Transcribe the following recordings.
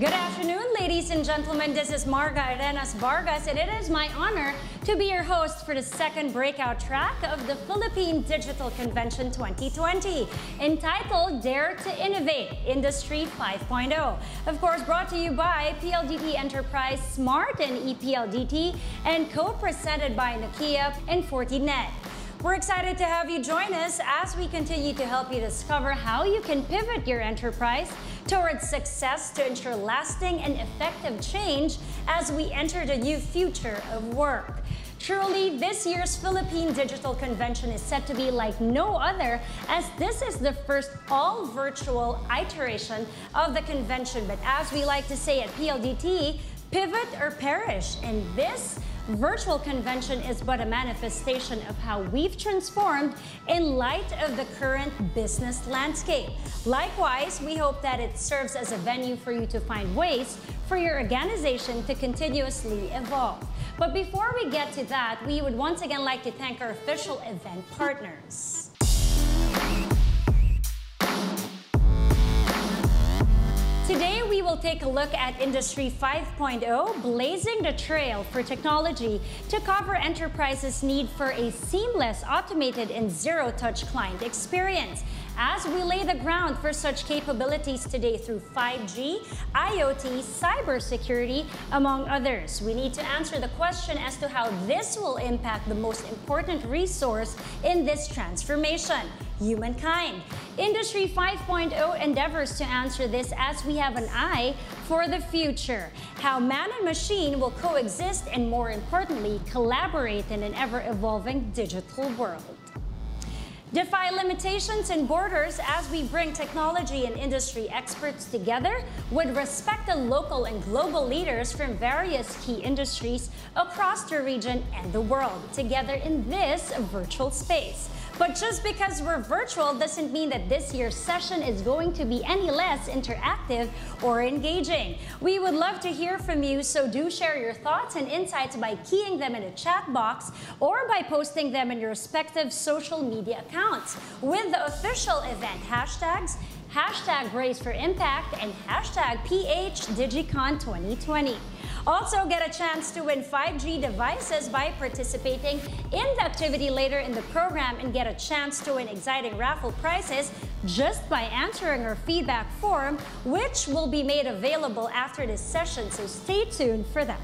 Good afternoon, ladies and gentlemen. This is Marga Arenas Vargas, and it is my honor to be your host for the second breakout track of the Philippine Digital Convention 2020, entitled Dare to Innovate, Industry 5.0. Of course, brought to you by PLDT Enterprise Smart and ePLDT, and co-presented by Nokia and Fortinet. We're excited to have you join us as we continue to help you discover how you can pivot your enterprise towards success to ensure lasting and effective change as we enter the new future of work. Truly, this year's Philippine Digital Convention is set to be like no other, as this is the first all-virtual iteration of the convention. But as we like to say at PLDT, pivot or perish, and this virtual convention is but a manifestation of how we've transformed in light of the current business landscape. Likewise, we hope that it serves as a venue for you to find ways for your organization to continuously evolve. But before we get to that, we would once again like to thank our official event partners. Today, we will take a look at Industry 5.0, blazing the trail for technology to cover enterprises' need for a seamless, automated, and zero-touch client experience. As we lay the ground for such capabilities today through 5G, IoT, cybersecurity, among others, we need to answer the question as to how this will impact the most important resource in this transformation: humankind. Industry 5.0 endeavors to answer this as we have an eye for the future, how man and machine will coexist and, more importantly, collaborate in an ever-evolving digital world. Defy limitations and borders as we bring technology and industry experts together with respect to local and global leaders from various key industries across the region and the world together in this virtual space. But just because we're virtual doesn't mean that this year's session is going to be any less interactive or engaging. We would love to hear from you, so do share your thoughts and insights by keying them in the chat box or by posting them in your respective social media accounts with the official event hashtags, #RaceForImpact, and #PHDigiCon2020. Also, get a chance to win 5G devices by participating in the activity later in the program, and get a chance to win exciting raffle prizes just by answering our feedback form, which will be made available after this session, so stay tuned for that.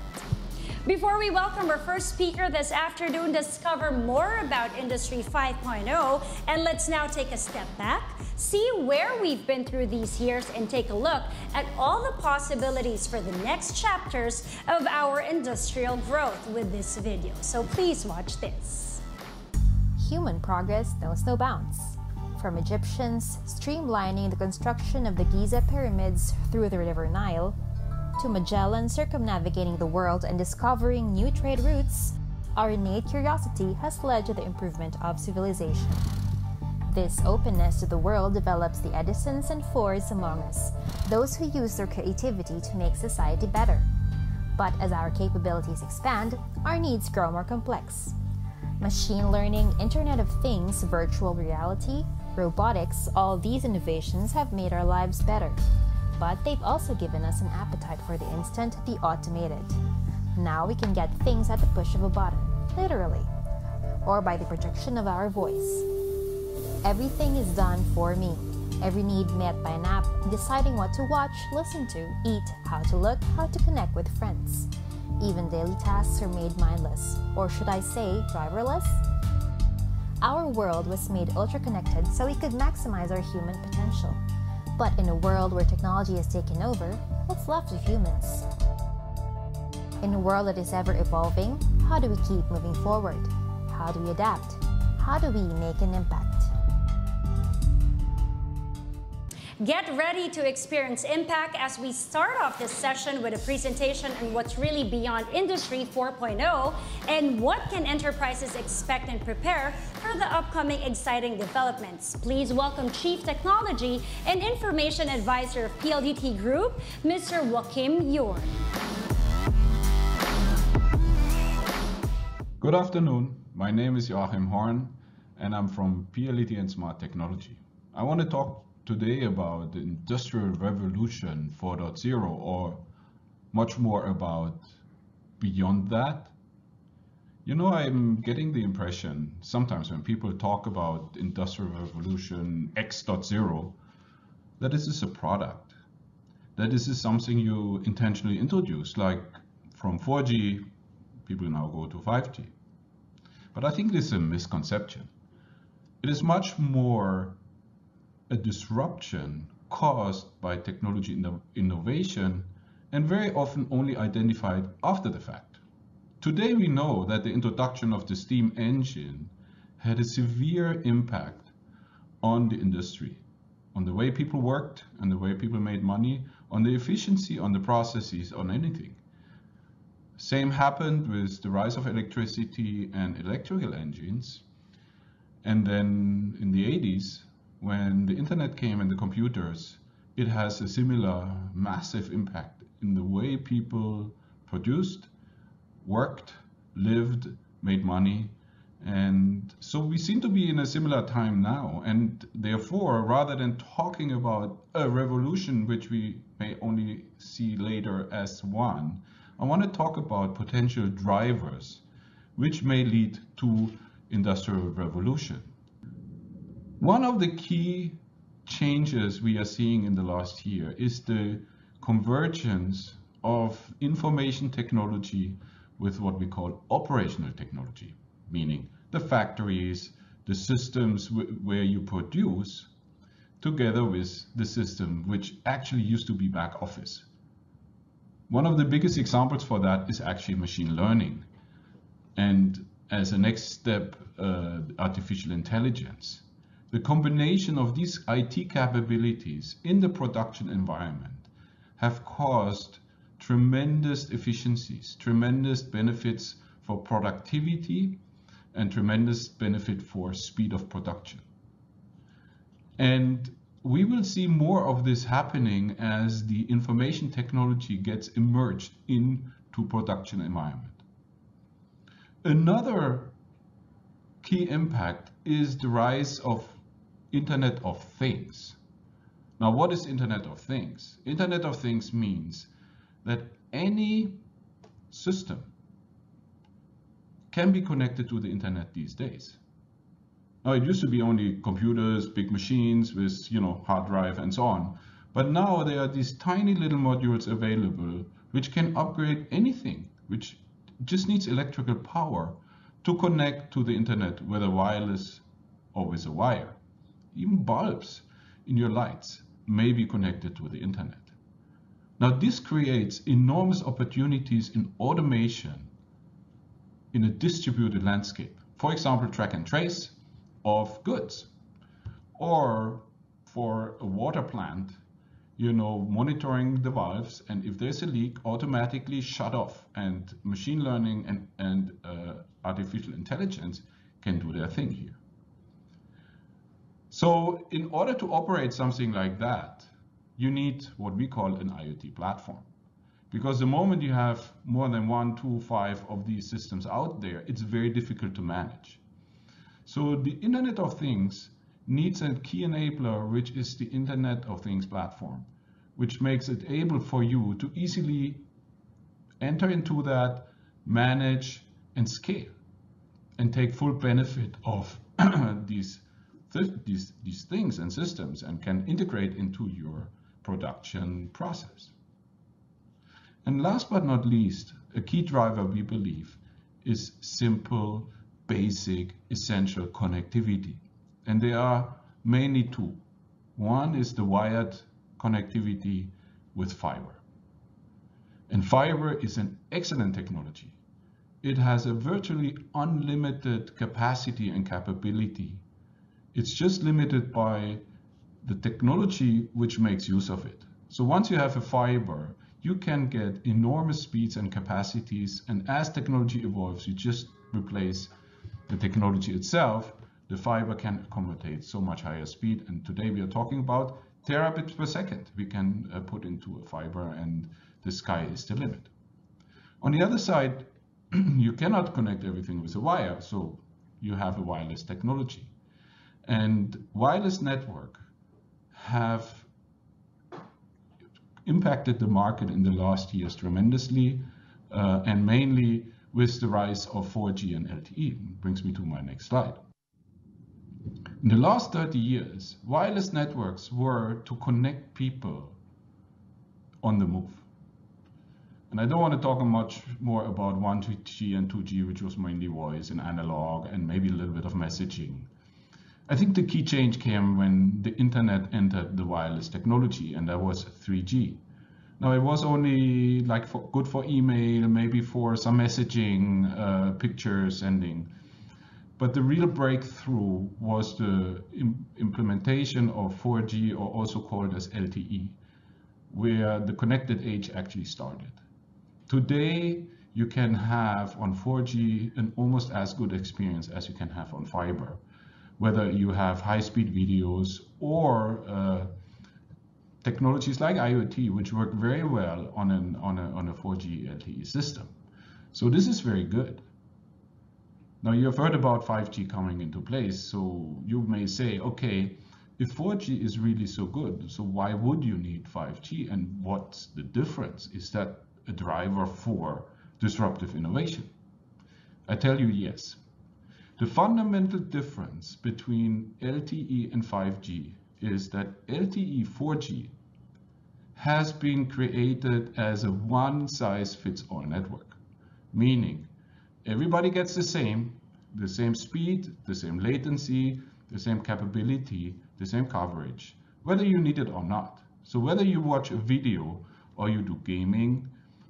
Before we welcome our first speaker this afternoon, discover more about Industry 5.0, and let's now take a step back, see where we've been through these years, and take a look at all the possibilities for the next chapters of our industrial growth with this video. So please watch this. Human progress knows no bounds. From Egyptians streamlining the construction of the Giza pyramids through the River Nile, to Magellan circumnavigating the world and discovering new trade routes, our innate curiosity has led to the improvement of civilization. This openness to the world develops the Edisons and Fords among us, those who use their creativity to make society better. But as our capabilities expand, our needs grow more complex. Machine learning, Internet of Things, virtual reality, robotics, all these innovations have made our lives better. But they've also given us an appetite for the instant, the automated. Now we can get things at the push of a button, literally, or by the projection of our voice. Everything is done for me. Every need met by an app, deciding what to watch, listen to, eat, how to look, how to connect with friends. Even daily tasks are made mindless, or should I say, driverless? Our world was made ultra-connected so we could maximize our human potential. But in a world where technology has taken over, what's left of humans? In a world that is ever evolving, how do we keep moving forward? How do we adapt? How do we make an impact? Get ready to experience impact as we start off this session with a presentation on what's really beyond Industry 4.0 and what can enterprises expect and prepare for the upcoming exciting developments. Please welcome Chief Technology and Information Advisor of PLDT Group, Mr. Joachim Yorn. Good afternoon. My name is Joachim Horn, and I'm from PLDT and Smart Technology. I want to talk today about the Industrial Revolution 4.0 or much more about beyond that? You know, I'm getting the impression sometimes when people talk about Industrial Revolution X.0 that this is a product, that this is something you intentionally introduce, like from 4G, people now go to 5G. But I think this is a misconception. It is much more a disruption caused by technology innovation and very often only identified after the fact. Today we know that the introduction of the steam engine had a severe impact on the industry, on the way people worked, on the way people made money, on the efficiency, on the processes, on anything. Same happened with the rise of electricity and electrical engines. And then in the 80s, when the internet came and the computers, it has a similar massive impact in the way people produced, worked, lived, made money. And so we seem to be in a similar time now. And therefore, rather than talking about a revolution, which we may only see later as one, I want to talk about potential drivers which may lead to industrial revolution. One of the key changes we are seeing in the last year is the convergence of information technology with what we call operational technology, meaning the factories, the systems where you produce, together with the system which actually used to be back office. One of the biggest examples for that is actually machine learning. And as a next step, artificial intelligence. The combination of these IT capabilities in the production environment have caused tremendous efficiencies, tremendous benefits for productivity, and tremendous benefit for speed of production. And we will see more of this happening as the information technology gets immersed into production environment. Another key impact is the rise of Internet of Things. Now, what is Internet of Things? Internet of Things means that any system can be connected to the internet these days. Now, it used to be only computers, big machines with, hard drive and so on. But now there are these tiny little modules available which can upgrade anything, which just needs electrical power to connect to the internet, whether wireless or with a wire. Even bulbs in your lights may be connected to the internet. Now, this creates enormous opportunities in automation in a distributed landscape. For example, track and trace of goods, or for a water plant, monitoring the valves, and if there's a leak, automatically shut off, and machine learning and artificial intelligence can do their thing here. So in order to operate something like that, you need what we call an IoT platform. Because the moment you have more than 1, 2, 5 of these systems out there, it's very difficult to manage. So the Internet of Things needs a key enabler, which is the Internet of Things platform, which makes it able for you to easily enter into that, manage, and scale, and take full benefit of these things and systems, and can integrate into your production process. And last but not least, a key driver we believe is simple, basic, essential connectivity. And there are mainly two. One is the wired connectivity with fiber. And fiber is an excellent technology. It has a virtually unlimited capacity and capability. It's just limited by the technology which makes use of it. So once you have a fiber, you can get enormous speeds and capacities, and as technology evolves, you just replace the technology itself. The fiber can accommodate so much higher speed, and today we are talking about terabits per second we can put into a fiber, and the sky is the limit. On the other side, you cannot connect everything with a wire, so you have a wireless technology. And wireless network have impacted the market in the last years tremendously, and mainly with the rise of 4G and LTE. Brings me to my next slide. In the last 30 years, wireless networks were to connect people on the move. And I don't want to talk much more about 1G and 2G, which was mainly voice and analog and maybe a little bit of messaging. I think the key change came when the internet entered the wireless technology, and that was 3G. Now, it was only like good for email, maybe for some messaging, picture sending. But the real breakthrough was the implementation of 4G, or also called as LTE, where the connected age actually started. Today, you can have on 4G an almost as good experience as you can have on fiber, whether you have high-speed videos or technologies like IoT, which work very well on a 4G LTE system. So this is very good. Now, you have heard about 5G coming into place, so you may say, okay, if 4G is really so good, so why would you need 5G, and what's the difference? Is that a driver for disruptive innovation? I tell you yes. The fundamental difference between LTE and 5G is that LTE 4G has been created as a one-size-fits-all network, meaning everybody gets the same speed, the same latency, the same capability, the same coverage, whether you need it or not. So whether you watch a video or you do gaming,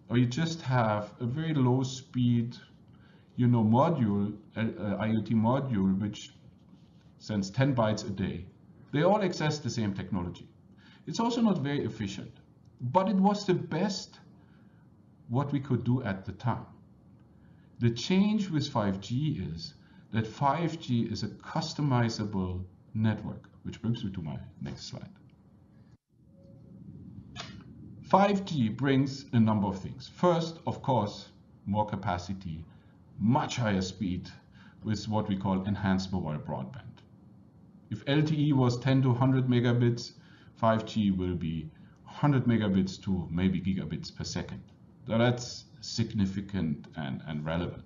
or you just have a very low speed, module, IoT module, which sends 10 bytes a day, they all access the same technology. It's also not very efficient, but it was the best what we could do at the time. The change with 5G is that 5G is a customizable network, which brings me to my next slide. 5G brings a number of things. First, of course, more capacity, much higher speed with what we call enhanced mobile broadband. If LTE was 10 to 100 megabits, 5G will be 100 megabits to maybe gigabits per second. So that's significant and relevant.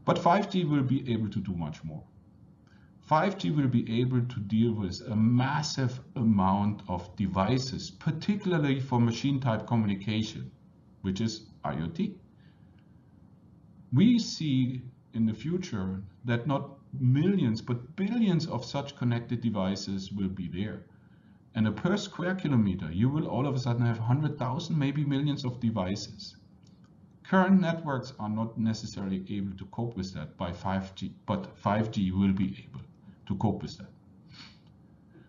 But 5G will be able to do much more. 5G will be able to deal with a massive amount of devices, particularly for machine-type communication, which is IoT. We see in the future that not millions, but billions of such connected devices will be there. And per square kilometer, you will all of a sudden have 100,000, maybe millions of devices. Current networks are not necessarily able to cope with that by 5G, but 5G will be able to cope with that.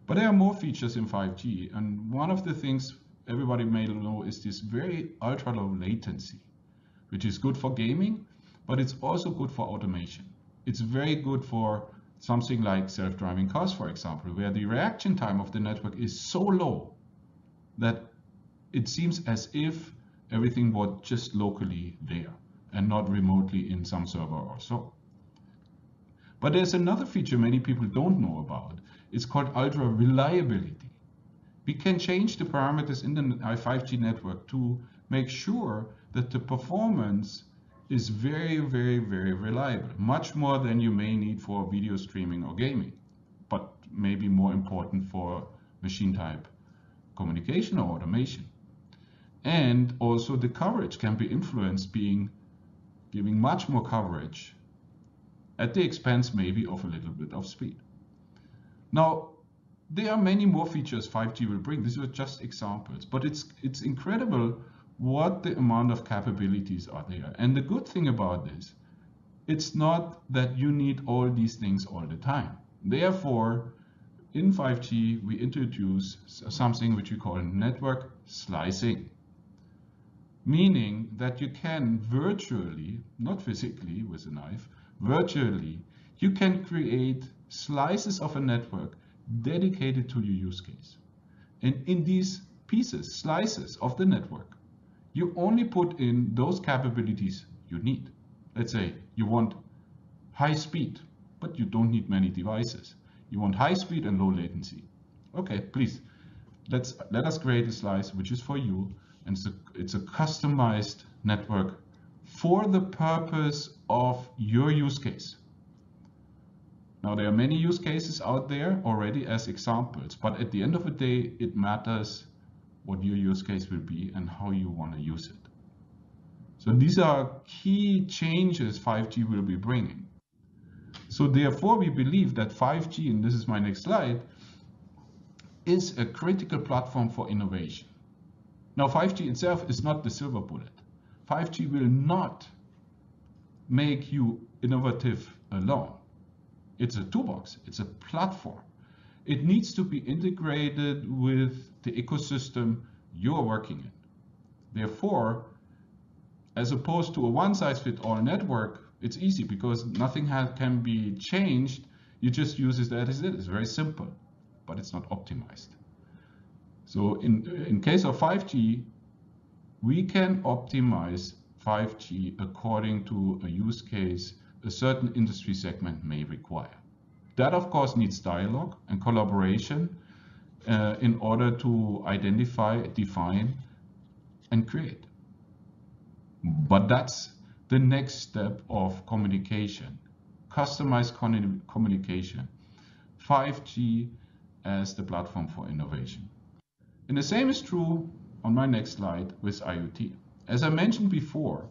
But there are more features in 5G, and one of the things everybody may know is this very ultra low latency, which is good for gaming, but it's also good for automation. It's very good for something like self-driving cars, for example, where the reaction time of the network is so low that it seems as if everything was just locally there and not remotely in some server or so. But there's another feature many people don't know about. It's called ultra reliability. We can change the parameters in the 5G network to make sure that the performance is very, very, very reliable, much more than you may need for video streaming or gaming, but maybe more important for machine type communication or automation. And also the coverage can be influenced, giving much more coverage at the expense maybe of a little bit of speed. Now, there are many more features 5G will bring. These were just examples, but it's incredible what the amount of capabilities are there. And the good thing about this, it's not that you need all these things all the time. Therefore, in 5G, we introduce something which we call network slicing, meaning that you can virtually, not physically with a knife, virtually, you can create slices of a network dedicated to your use case. And in these pieces, slices of the network, you only put in those capabilities you need. Let's say you want high speed, but you don't need many devices. You want high speed and low latency. Okay, please, let us create a slice which is for you, and it's a customized network for the purpose of your use case. Now, there are many use cases out there already as examples, but at the end of the day, it matters what your use case will be and how you want to use it. So these are key changes 5G will be bringing. So therefore, we believe that 5G, and this is my next slide, is a critical platform for innovation. Now, 5G itself is not the silver bullet. 5G will not make you innovative alone. It's a toolbox, it's a platform. It needs to be integrated with the ecosystem you're working in. Therefore, as opposed to a one-size-fits-all network, it's easy because nothing can be changed. You just use it as it is. It's very simple, but it's not optimized. So in case of 5G, we can optimize 5G according to a use case a certain industry segment may require. That, of course, needs dialogue and collaboration in order to identify, define, and create. But that's the next step of communication, customized communication, 5G as the platform for innovation. And the same is true on my next slide with IoT. As I mentioned before,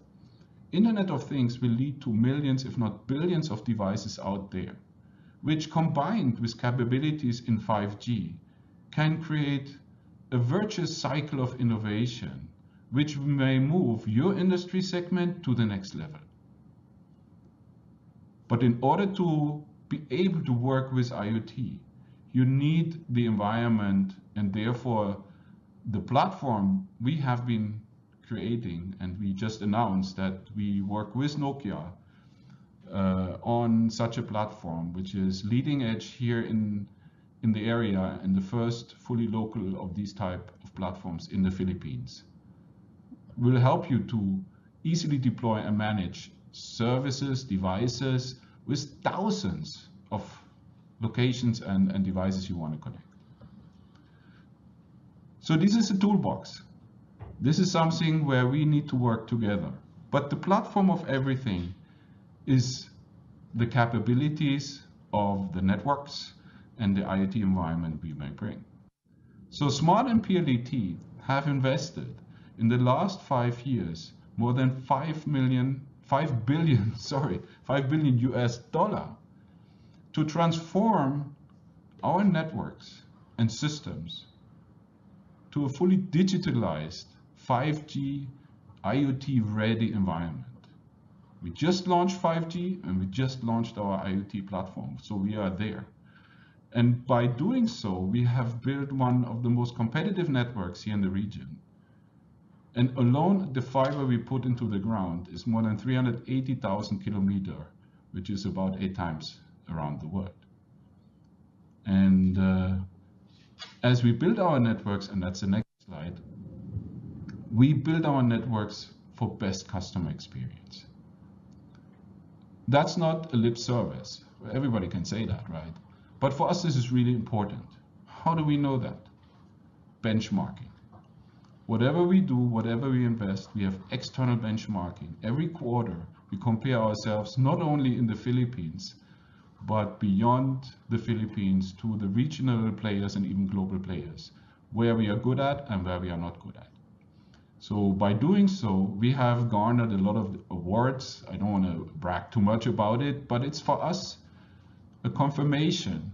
Internet of Things will lead to millions, if not billions, of devices out there, which combined with capabilities in 5G can create a virtuous cycle of innovation, which may move your industry segment to the next level. But in order to be able to work with IoT, you need the environment, and therefore the platform we have been creating, and we just announced that we work with Nokia on such a platform, which is leading edge here in the area and the first fully local of these type of platforms in the Philippines, will help you to easily deploy and manage services, devices with thousands of locations and devices you want to connect. So this is a toolbox. This is something where we need to work together. But the platform of everything is the capabilities of the networks and the IoT environment we may bring. So Smart and PLDT have invested in the last 5 years more than $5 billion US dollar to transform our networks and systems to a fully digitalized 5G IoT ready environment. We just launched 5G and we just launched our IoT platform, so we are there. And by doing so, we have built one of the most competitive networks here in the region. And alone, the fiber we put into the ground is more than 380,000 kilometers, which is about 8 times around the world. And as we build our networks, and that's the next slide, we build our networks for best customer experience. That's not a lip service. Everybody can say that, right? But for us, this is really important. How do we know that? Benchmarking. Whatever we do, whatever we invest, we have external benchmarking. Every quarter, we compare ourselves not only in the Philippines, but beyond the Philippines to the regional players and even global players, where we are good at and where we are not good at. So by doing so, we have garnered a lot of awards. I don't want to brag too much about it, but it's for us a confirmation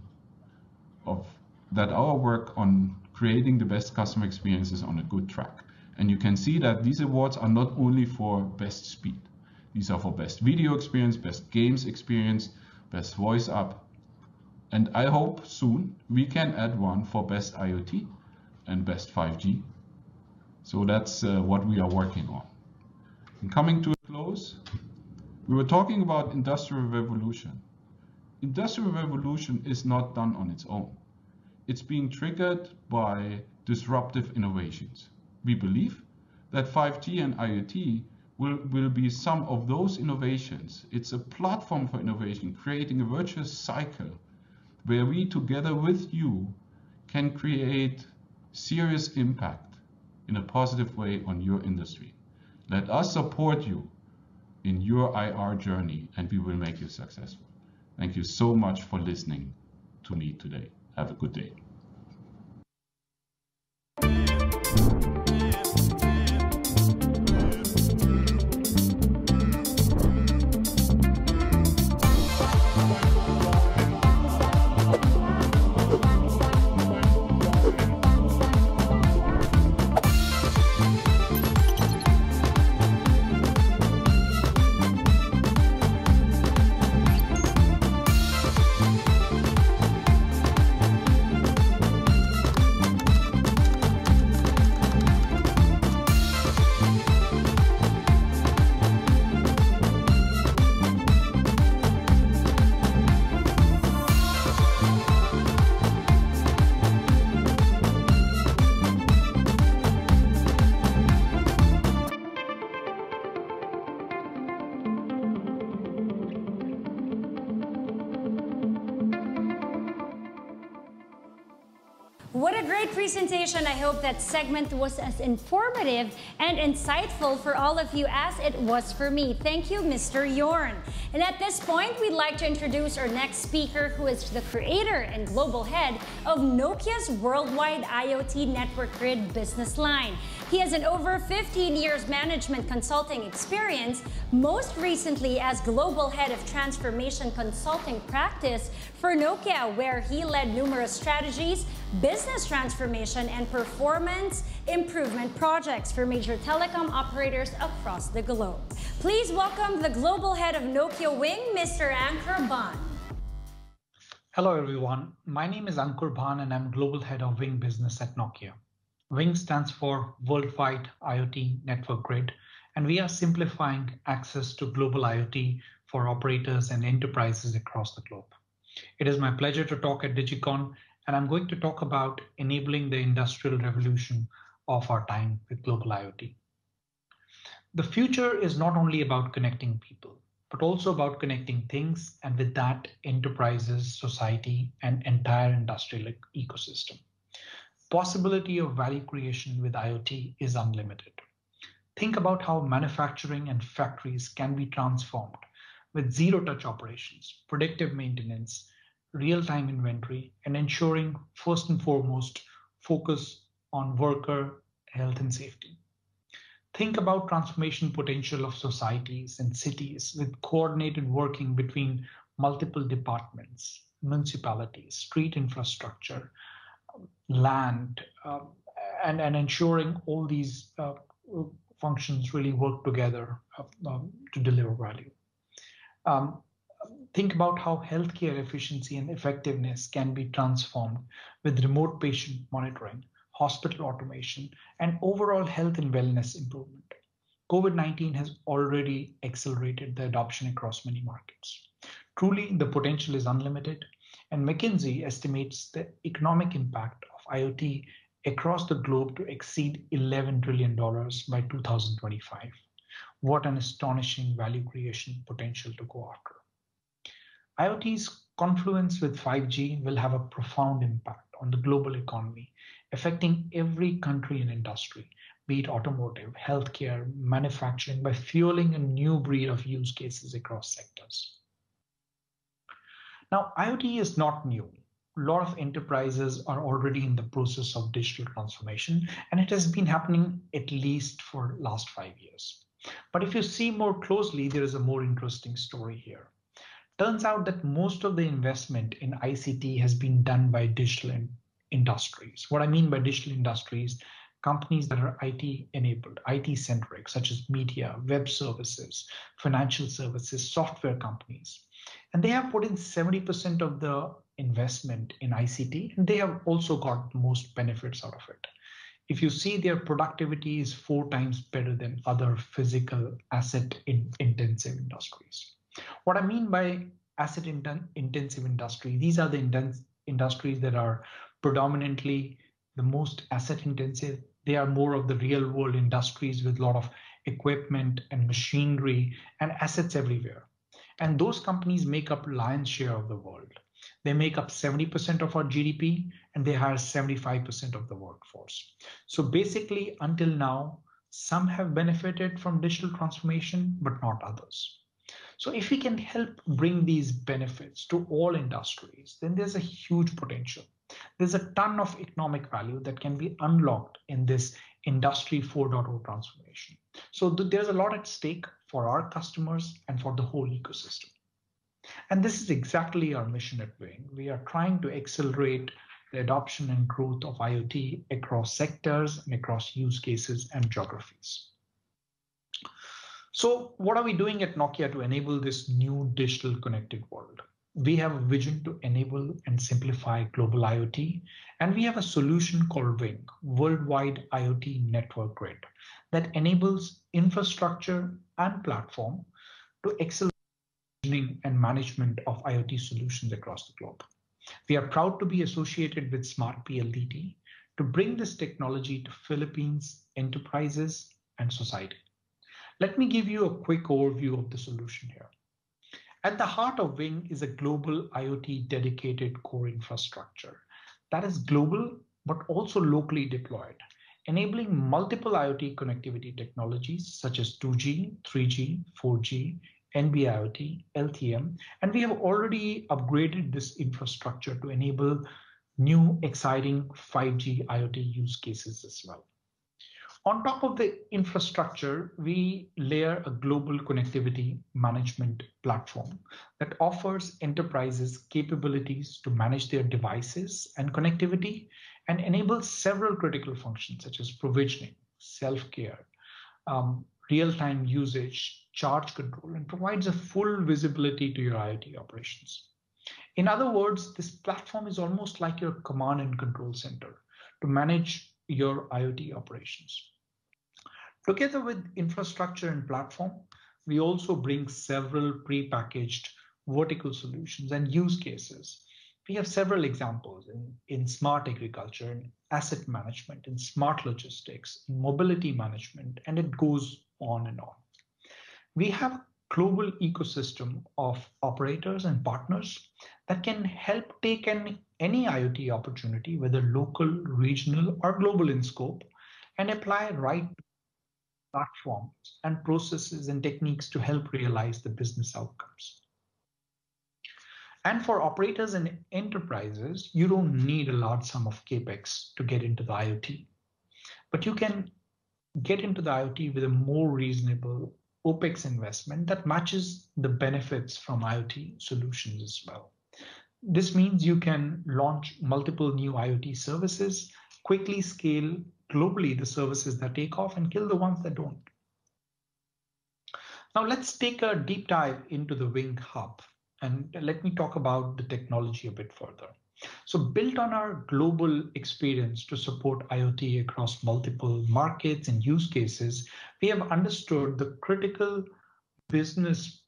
of that our work on creating the best customer experience is on a good track. And you can see that these awards are not only for best speed. These are for best video experience, best games experience, best voice up. And I hope soon we can add one for best IoT and best 5G. So that's what we are working on. And coming to a close, we were talking about industrial revolution. Industrial revolution is not done on its own. It's being triggered by disruptive innovations. We believe that 5G and IoT will be some of those innovations. It's a platform for innovation, creating a virtuous cycle where we together with you can create serious impact in a positive way on your industry. Let us support you in your IR journey, and we will make you successful. Thank you so much for listening to me today. Have a good day. What a great presentation. I hope that segment was as informative and insightful for all of you as it was for me. Thank you, Mr. Yorn. And at this point, we'd like to introduce our next speaker, who is the creator and global head of Nokia's worldwide IoT network grid business line. He has an over 15 years management consulting experience, most recently as global head of transformation consulting practice for Nokia, where he led numerous strategies, business transformation, and performance improvement projects for major telecom operators across the globe. Please welcome the global head of Nokia Wing, Mr. Ankur Ban. Hello everyone, my name is Ankur Ban and I'm global head of Wing business at Nokia. Wing stands for Worldwide IoT Network Grid, and we are simplifying access to global IoT for operators and enterprises across the globe. It is my pleasure to talk at DigiCon, and I'm going to talk about enabling the industrial revolution of our time with global IoT. The future is not only about connecting people, but also about connecting things, and with that, enterprises, society, and entire industrial ecosystem. Possibility of value creation with IoT is unlimited. Think about how manufacturing and factories can be transformed with zero-touch operations, predictive maintenance, real-time inventory, and ensuring, first and foremost, focus on worker health and safety. Think about transformation potential of societies and cities with coordinated working between multiple departments, municipalities, street infrastructure, land, and ensuring all these functions really work together to deliver value. Think about how healthcare efficiency and effectiveness can be transformed with remote patient monitoring, hospital automation, and overall health and wellness improvement. COVID-19 has already accelerated the adoption across many markets. Truly, the potential is unlimited, and McKinsey estimates the economic impact of IoT across the globe to exceed $11 trillion by 2025. What an astonishing value creation potential to go after. IoT's confluence with 5G will have a profound impact on the global economy, affecting every country and industry, be it automotive, healthcare, manufacturing, by fueling a new breed of use cases across sectors. Now, IoT is not new. A lot of enterprises are already in the process of digital transformation, and it has been happening at least for the last 5 years. But if you see more closely, there is a more interesting story here. Turns out that most of the investment in ICT has been done by digital industries. What I mean by digital industries, companies that are IT enabled, IT centric, such as media, web services, financial services, software companies. And they have put in 70% of the investment in ICT, and they have also got most benefits out of it. If you see, their productivity is 4 times better than other physical asset intensive industries. What I mean by asset intensive industry, these are the industries that are predominantly the most asset intensive. They are more of the real world industries with a lot of equipment and machinery and assets everywhere. And those companies make up lion's share of the world. They make up 70% of our GDP, and they hire 75% of the workforce. So basically, until now, some have benefited from digital transformation, but not others. So if we can help bring these benefits to all industries, then there's a huge potential. There's a ton of economic value that can be unlocked in this Industry 4.0 transformation. So there's a lot at stake for our customers and for the whole ecosystem. And this is exactly our mission at Wing. We are trying to accelerate the adoption and growth of IoT across sectors and across use cases and geographies. So what are we doing at Nokia to enable this new digital connected world? We have a vision to enable and simplify global IoT, and we have a solution called Wing, Worldwide IoT Network Grid, that enables infrastructure and platform to accelerate visioning and management of IoT solutions across the globe. We are proud to be associated with Smart PLDT to bring this technology to Philippines, enterprises, and society. Let me give you a quick overview of the solution here. At the heart of Wing is a global IoT dedicated core infrastructure that is global, but also locally deployed, enabling multiple IoT connectivity technologies such as 2G, 3G, 4G, NB-IoT, LTM, and we have already upgraded this infrastructure to enable new exciting 5G IoT use cases as well. On top of the infrastructure, we layer a global connectivity management platform that offers enterprises capabilities to manage their devices and connectivity and enables several critical functions such as provisioning, self-care, real-time usage, charge control, and provides a full visibility to your IoT operations. In other words, this platform is almost like your command and control center to manage your IoT operations. Together with infrastructure and platform, we also bring several pre-packaged vertical solutions and use cases. We have several examples in smart agriculture, in asset management, in smart logistics, in mobility management, and it goes on and on. We have a global ecosystem of operators and partners that can help take any IoT opportunity, whether local, regional, or global in scope, and apply right platforms and processes and techniques to help realize the business outcomes. And for operators and enterprises, you don't need a large sum of CapEx to get into the IoT, but you can get into the IoT with a more reasonable OpEx investment that matches the benefits from IoT solutions as well. This means you can launch multiple new IoT services, quickly scale globally the services that take off and kill the ones that don't. Now let's take a deep dive into the Wing Hub and let me talk about the technology a bit further. So built on our global experience to support IoT across multiple markets and use cases, we have understood the critical business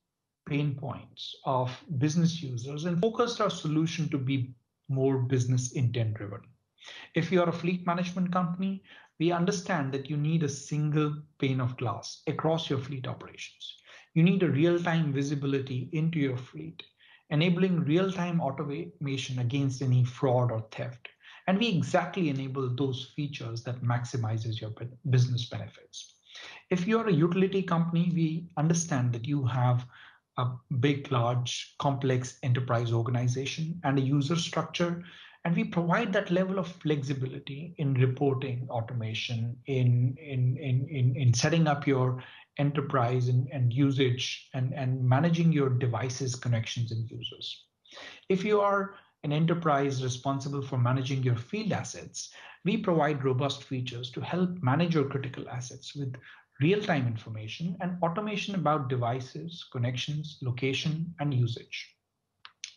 pain points of business users and focused our solution to be more business intent driven. If you are a fleet management company, we understand that you need a single pane of glass across your fleet operations. You need a real-time visibility into your fleet, enabling real-time automation against any fraud or theft. And we exactly enable those features that maximizes your business benefits. If you're a utility company, we understand that you have a big, large, complex enterprise organization and a user structure. And we provide that level of flexibility in reporting automation, in setting up your enterprise and usage and managing your devices, connections, and users. If you are an enterprise responsible for managing your field assets, we provide robust features to help manage your critical assets with real-time information and automation about devices, connections, location, and usage.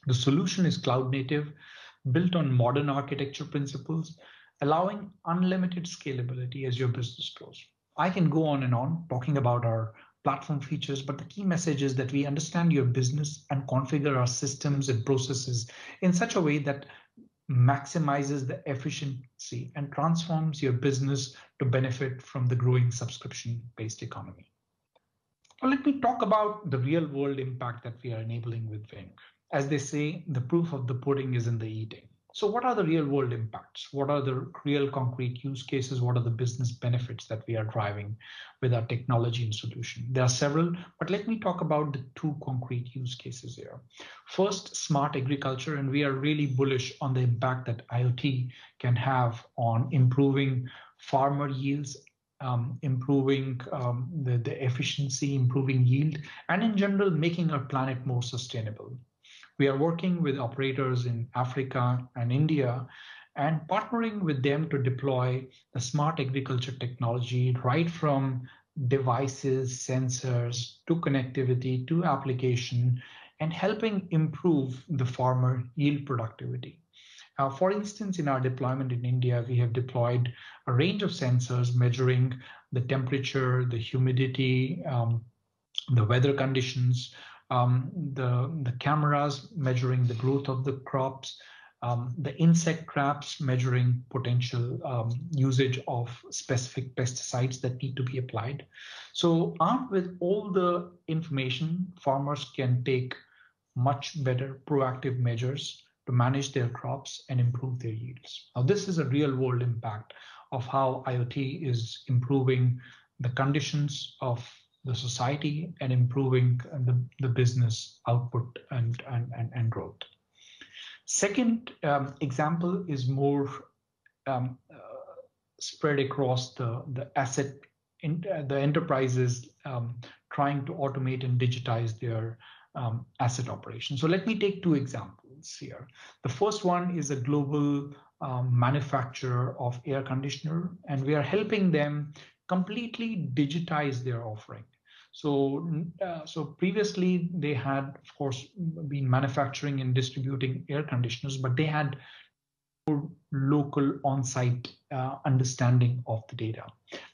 The solution is cloud native, built on modern architecture principles, allowing unlimited scalability as your business grows. I can go on and on talking about our platform features, but the key message is that we understand your business and configure our systems and processes in such a way that maximizes the efficiency and transforms your business to benefit from the growing subscription-based economy. Now, let me talk about the real-world impact that we are enabling with Wing. as they say, the proof of the pudding is in the eating. So what are the real world impacts? What are the real concrete use cases? What are the business benefits that we are driving with our technology and solution? There are several, but let me talk about the two concrete use cases here. First, smart agriculture, and we are really bullish on the impact that IoT can have on improving farmer yields, improving the efficiency, improving yield, and in general, making our planet more sustainable. We are working with operators in Africa and India and partnering with them to deploy the smart agriculture technology right from devices, sensors, to connectivity, to application, and helping improve the farmer yield productivity. For instance, in our deployment in India, we have deployed a range of sensors measuring the temperature, the humidity, the weather conditions, the cameras measuring the growth of the crops, the insect traps measuring potential usage of specific pesticides that need to be applied. So armed with all the information, farmers can take much better proactive measures to manage their crops and improve their yields. Now, this is a real world impact of how IoT is improving the conditions of the society and improving the business output and growth. Second example is more spread across the asset in the enterprises trying to automate and digitize their asset operations. So let me take two examples here. The first one is a global manufacturer of air conditioner, and we are helping them completely digitize their offering. So previously they had, of course, been manufacturing and distributing air conditioners, but they had more local on-site understanding of the data.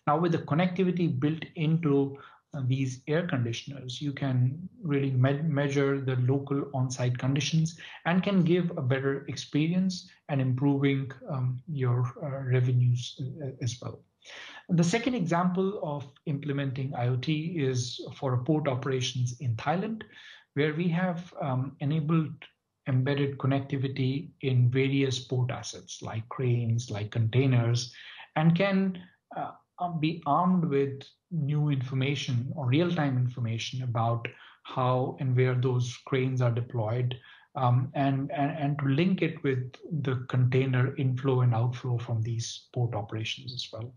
Now with the connectivity built into these air conditioners, you can really measure the local on-site conditions and can give a better experience and improving your revenues as well. The second example of implementing IoT is for port operations in Thailand, where we have enabled embedded connectivity in various port assets like cranes, like containers, and can be armed with new information or real-time information about how and where those cranes are deployed, and to link it with the container inflow and outflow from these port operations as well.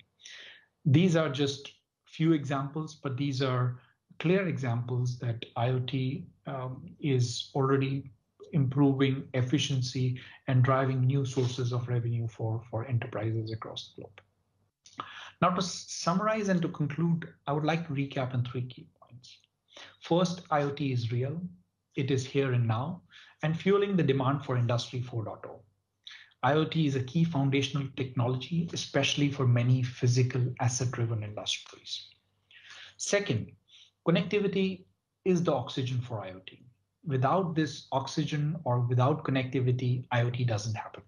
These are just few examples, but these are clear examples that IoT is already improving efficiency and driving new sources of revenue for enterprises across the globe. Now, to summarize and to conclude, I would like to recap in 3 key points. First, IoT is real. It is here and now, and fueling the demand for Industry 4.0. IoT is a key foundational technology, especially for many physical asset-driven industries. Second, connectivity is the oxygen for IoT. Without this oxygen or without connectivity, IoT doesn't happen.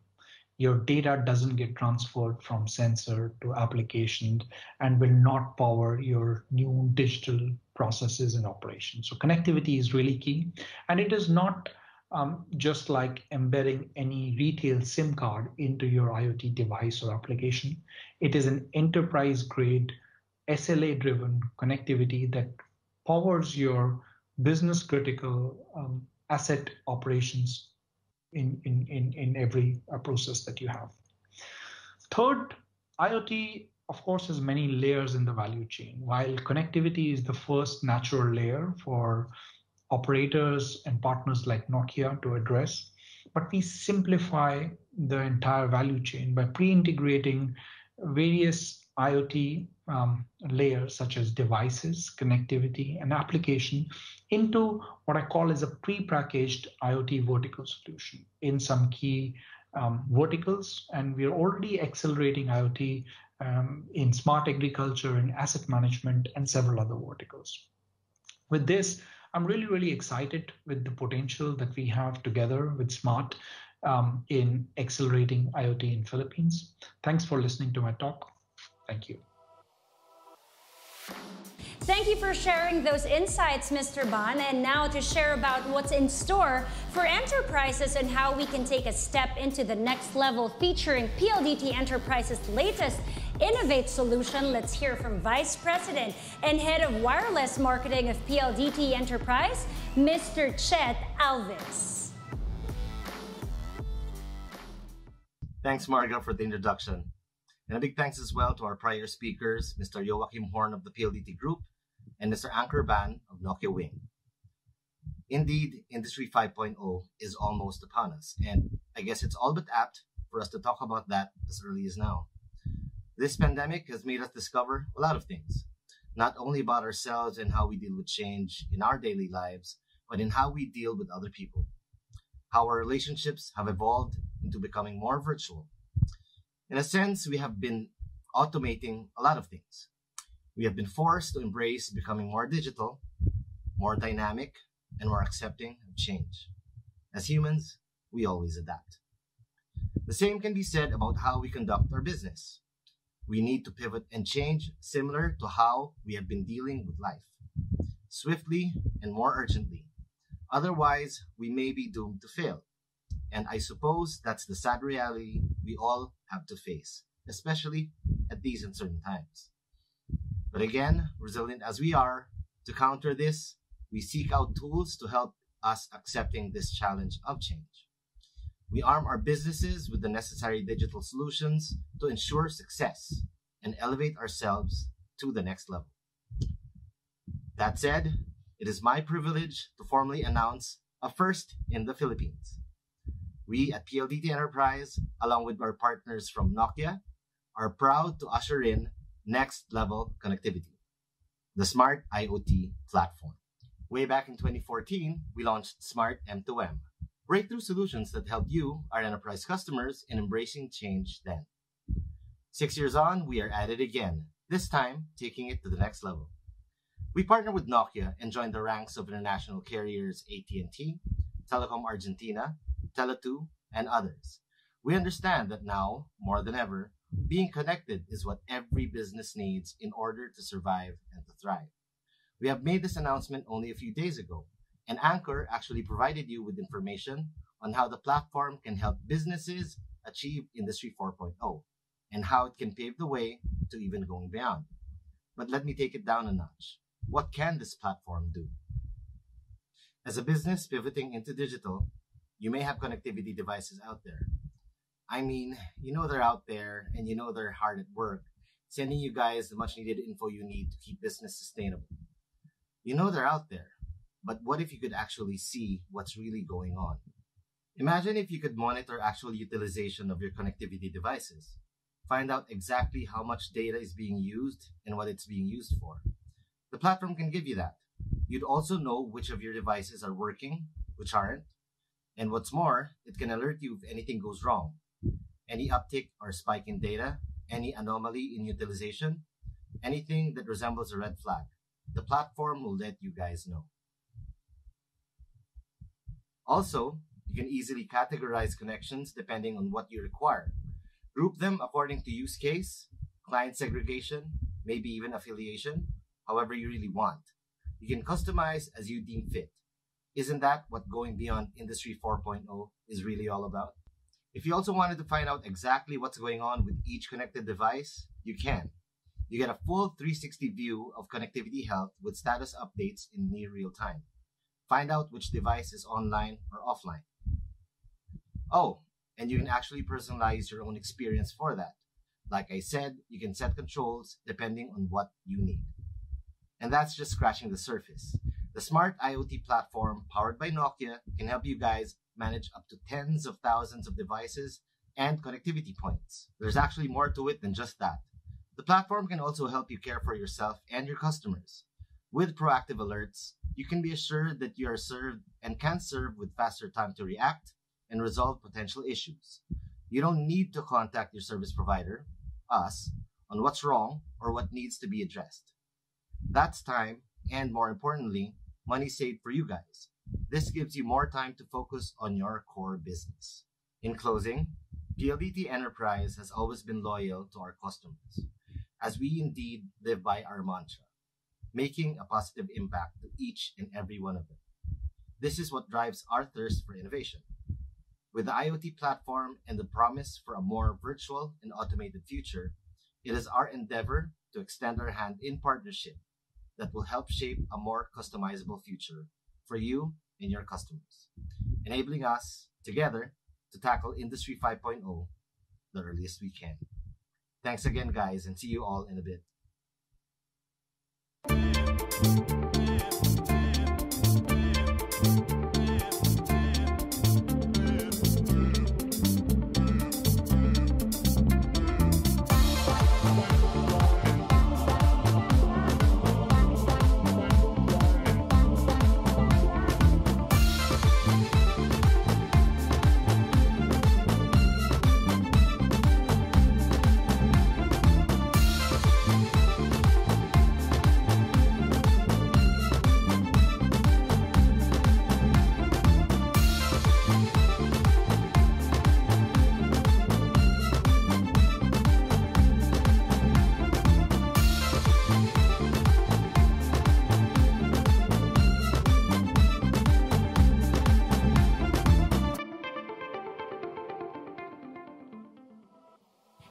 Your data doesn't get transferred from sensor to application and will not power your new digital processes and operations. So connectivity is really key, and it is not just like embedding any retail SIM card into your IoT device or application. It is an enterprise-grade, SLA-driven connectivity that powers your business-critical asset operations in every process that you have. Third, IoT, of course, has many layers in the value chain. While connectivity is the first natural layer for operators and partners like Nokia to address, but we simplify the entire value chain by pre-integrating various IoT layers such as devices, connectivity, and application into what I call as a pre-packaged IoT vertical solution in some key verticals. And we're already accelerating IoT in smart agriculture and asset management and several other verticals. With this, I'm really, really excited with the potential that we have together with Smart in accelerating IoT in Philippines. Thanks for listening to my talk. Thank you. Thank you for sharing those insights, Mr. Ban. And now to share about what's in store for enterprises and how we can take a step into the next level featuring PLDT Enterprises' latest Innovate solution, let's hear from Vice President and Head of Wireless Marketing of PLDT Enterprise, Mr. Chet Alvis. Thanks, Marga, for the introduction. And a big thanks as well to our prior speakers, Mr. Joachim Horn of the PLDT Group and Mr. Ankur Ban of Nokia Wing. Indeed, Industry 5.0 is almost upon us, and I guess it's all but apt for us to talk about that as early as now. This pandemic has made us discover a lot of things, not only about ourselves and how we deal with change in our daily lives, but in how we deal with other people, how our relationships have evolved into becoming more virtual. In a sense, we have been automating a lot of things. We have been forced to embrace becoming more digital, more dynamic, and more accepting of change. As humans, we always adapt. The same can be said about how we conduct our business. We need to pivot and change similar to how we have been dealing with life, swiftly and more urgently. Otherwise, we may be doomed to fail. And I suppose that's the sad reality we all have to face, especially at these uncertain times. But again, resilient as we are, to counter this, we seek out tools to help us accepting this challenge of change. We arm our businesses with the necessary digital solutions to ensure success and elevate ourselves to the next level. That said, it is my privilege to formally announce a first in the Philippines. We at PLDT Enterprise, along with our partners from Nokia, are proud to usher in next-level connectivity, the Smart IoT platform. Way back in 2014, we launched Smart M2M, breakthrough solutions that help you, our enterprise customers, in embracing change then. 6 years on, we are at it again, this time taking it to the next level. We partner with Nokia and joined the ranks of international carriers AT&T, Telecom Argentina, Tele2, and others. We understand that now, more than ever, being connected is what every business needs in order to survive and to thrive. We have made this announcement only a few days ago, and Ankur actually provided you with information on how the platform can help businesses achieve Industry 4.0 and how it can pave the way to even going beyond. But let me take it down a notch. What can this platform do? As a business pivoting into digital, you may have connectivity devices out there. I mean, you know they're out there and you know they're hard at work, sending you guys the much needed info you need to keep business sustainable. You know they're out there, but what if you could actually see what's really going on? Imagine if you could monitor actual utilization of your connectivity devices, find out exactly how much data is being used and what it's being used for. The platform can give you that. You'd also know which of your devices are working, which aren't, and what's more, it can alert you if anything goes wrong. Any uptick or spike in data, any anomaly in utilization, anything that resembles a red flag. The platform will let you guys know. Also, you can easily categorize connections depending on what you require. Group them according to use case, client segregation, maybe even affiliation, however you really want. You can customize as you deem fit. Isn't that what going beyond Industry 4.0 is really all about? If you also wanted to find out exactly what's going on with each connected device, you can. You get a full 360 view of connectivity health with status updates in near real time. Find out which device is online or offline. Oh, and you can actually personalize your own experience for that. Like I said, you can set controls depending on what you need. And that's just scratching the surface. The Smart IoT platform, powered by Nokia, can help you guys manage up to tens of thousands of devices and connectivity points. There's actually more to it than just that. The platform can also help you care for yourself and your customers. With proactive alerts, you can be assured that you are served and can serve with faster time to react and resolve potential issues. You don't need to contact your service provider, us, on what's wrong or what needs to be addressed. That's time and, more importantly, money saved for you guys. This gives you more time to focus on your core business. In closing, PLDT Enterprise has always been loyal to our customers, as we indeed live by our mantra. making a positive impact to each and every one of them. This is what drives our thirst for innovation. With the IoT platform and the promise for a more virtual and automated future, it is our endeavor to extend our hand in partnership that will help shape a more customizable future for you and your customers, enabling us together to tackle Industry 5.0 the earliest we can. Thanks again, guys, and see you all in a bit.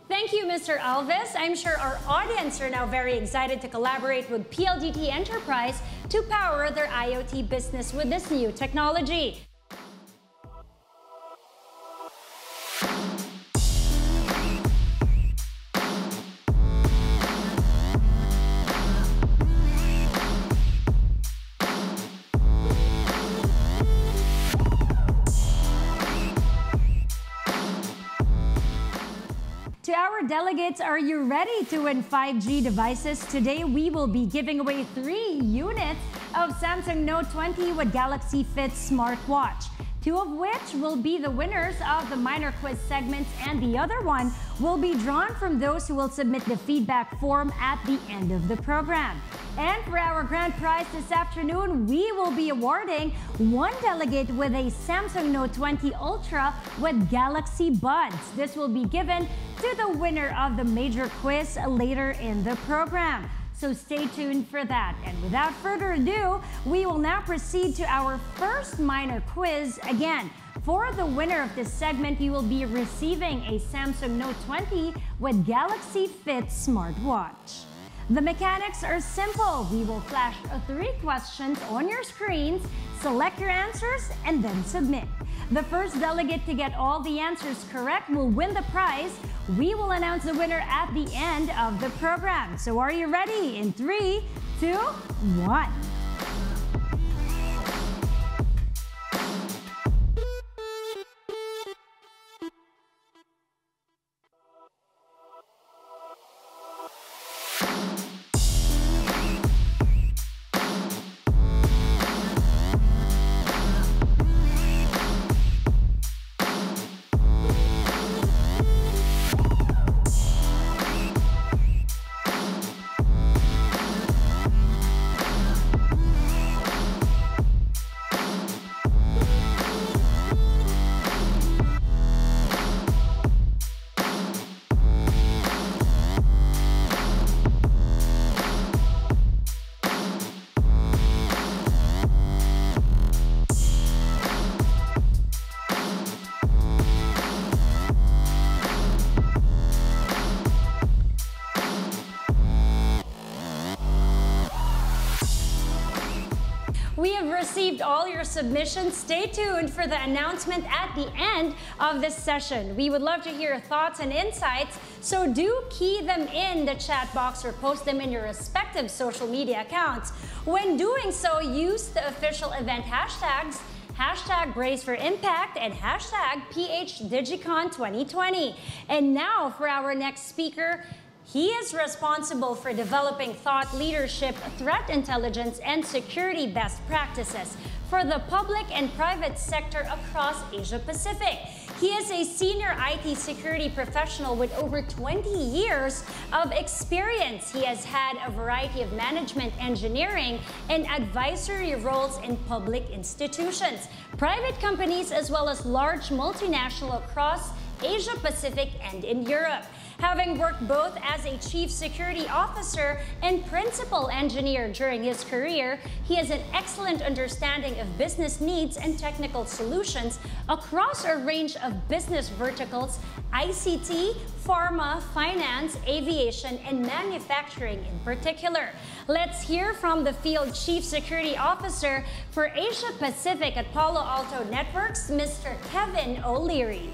Thank you, Mr. Alves. I'm sure our audience are now very excited to collaborate with PLDT Enterprise to power their IoT business with this new technology. To our delegates, are you ready to win 5G devices? Today, we will be giving away 3 units of Samsung Note 20 with Galaxy Fit smartwatch, 2 of which will be the winners of the minor quiz segments, and the other one will be drawn from those who will submit the feedback form at the end of the program. And for our grand prize this afternoon, we will be awarding 1 delegate with a Samsung Note 20 Ultra with Galaxy Buds. This will be given to the winner of the major quiz later in the program. So stay tuned for that. And without further ado, we will now proceed to our first minor quiz. Again, for the winner of this segment, you will be receiving a Samsung Note 20 with Galaxy Fit smartwatch. The mechanics are simple. We will flash 3 questions on your screens, select your answers, and then submit. The first delegate to get all the answers correct will win the prize. We will announce the winner at the end of the program. So are you ready? In 3, 2, 1. We have received all your submissions. Stay tuned for the announcement at the end of this session. We would love to hear your thoughts and insights, so do key them in the chat box or post them in your respective social media accounts. When doing so, use the official event hashtags, hashtag Brace for Impact and hashtag PHDigicon2020. And now for our next speaker. He is responsible for developing thought leadership, threat intelligence, and security best practices for the public and private sector across Asia Pacific. He is a senior IT security professional with over 20 years of experience. He has had a variety of management, engineering, and advisory roles in public institutions, private companies, as well as large multinational across Asia Pacific and in Europe. Having worked both as a chief security officer and principal engineer during his career, he has an excellent understanding of business needs and technical solutions across a range of business verticals: ICT, pharma, finance, aviation, and manufacturing in particular. Let's hear from the Field Chief Security Officer for Asia Pacific at Palo Alto Networks, Mr. Kevin O'Leary.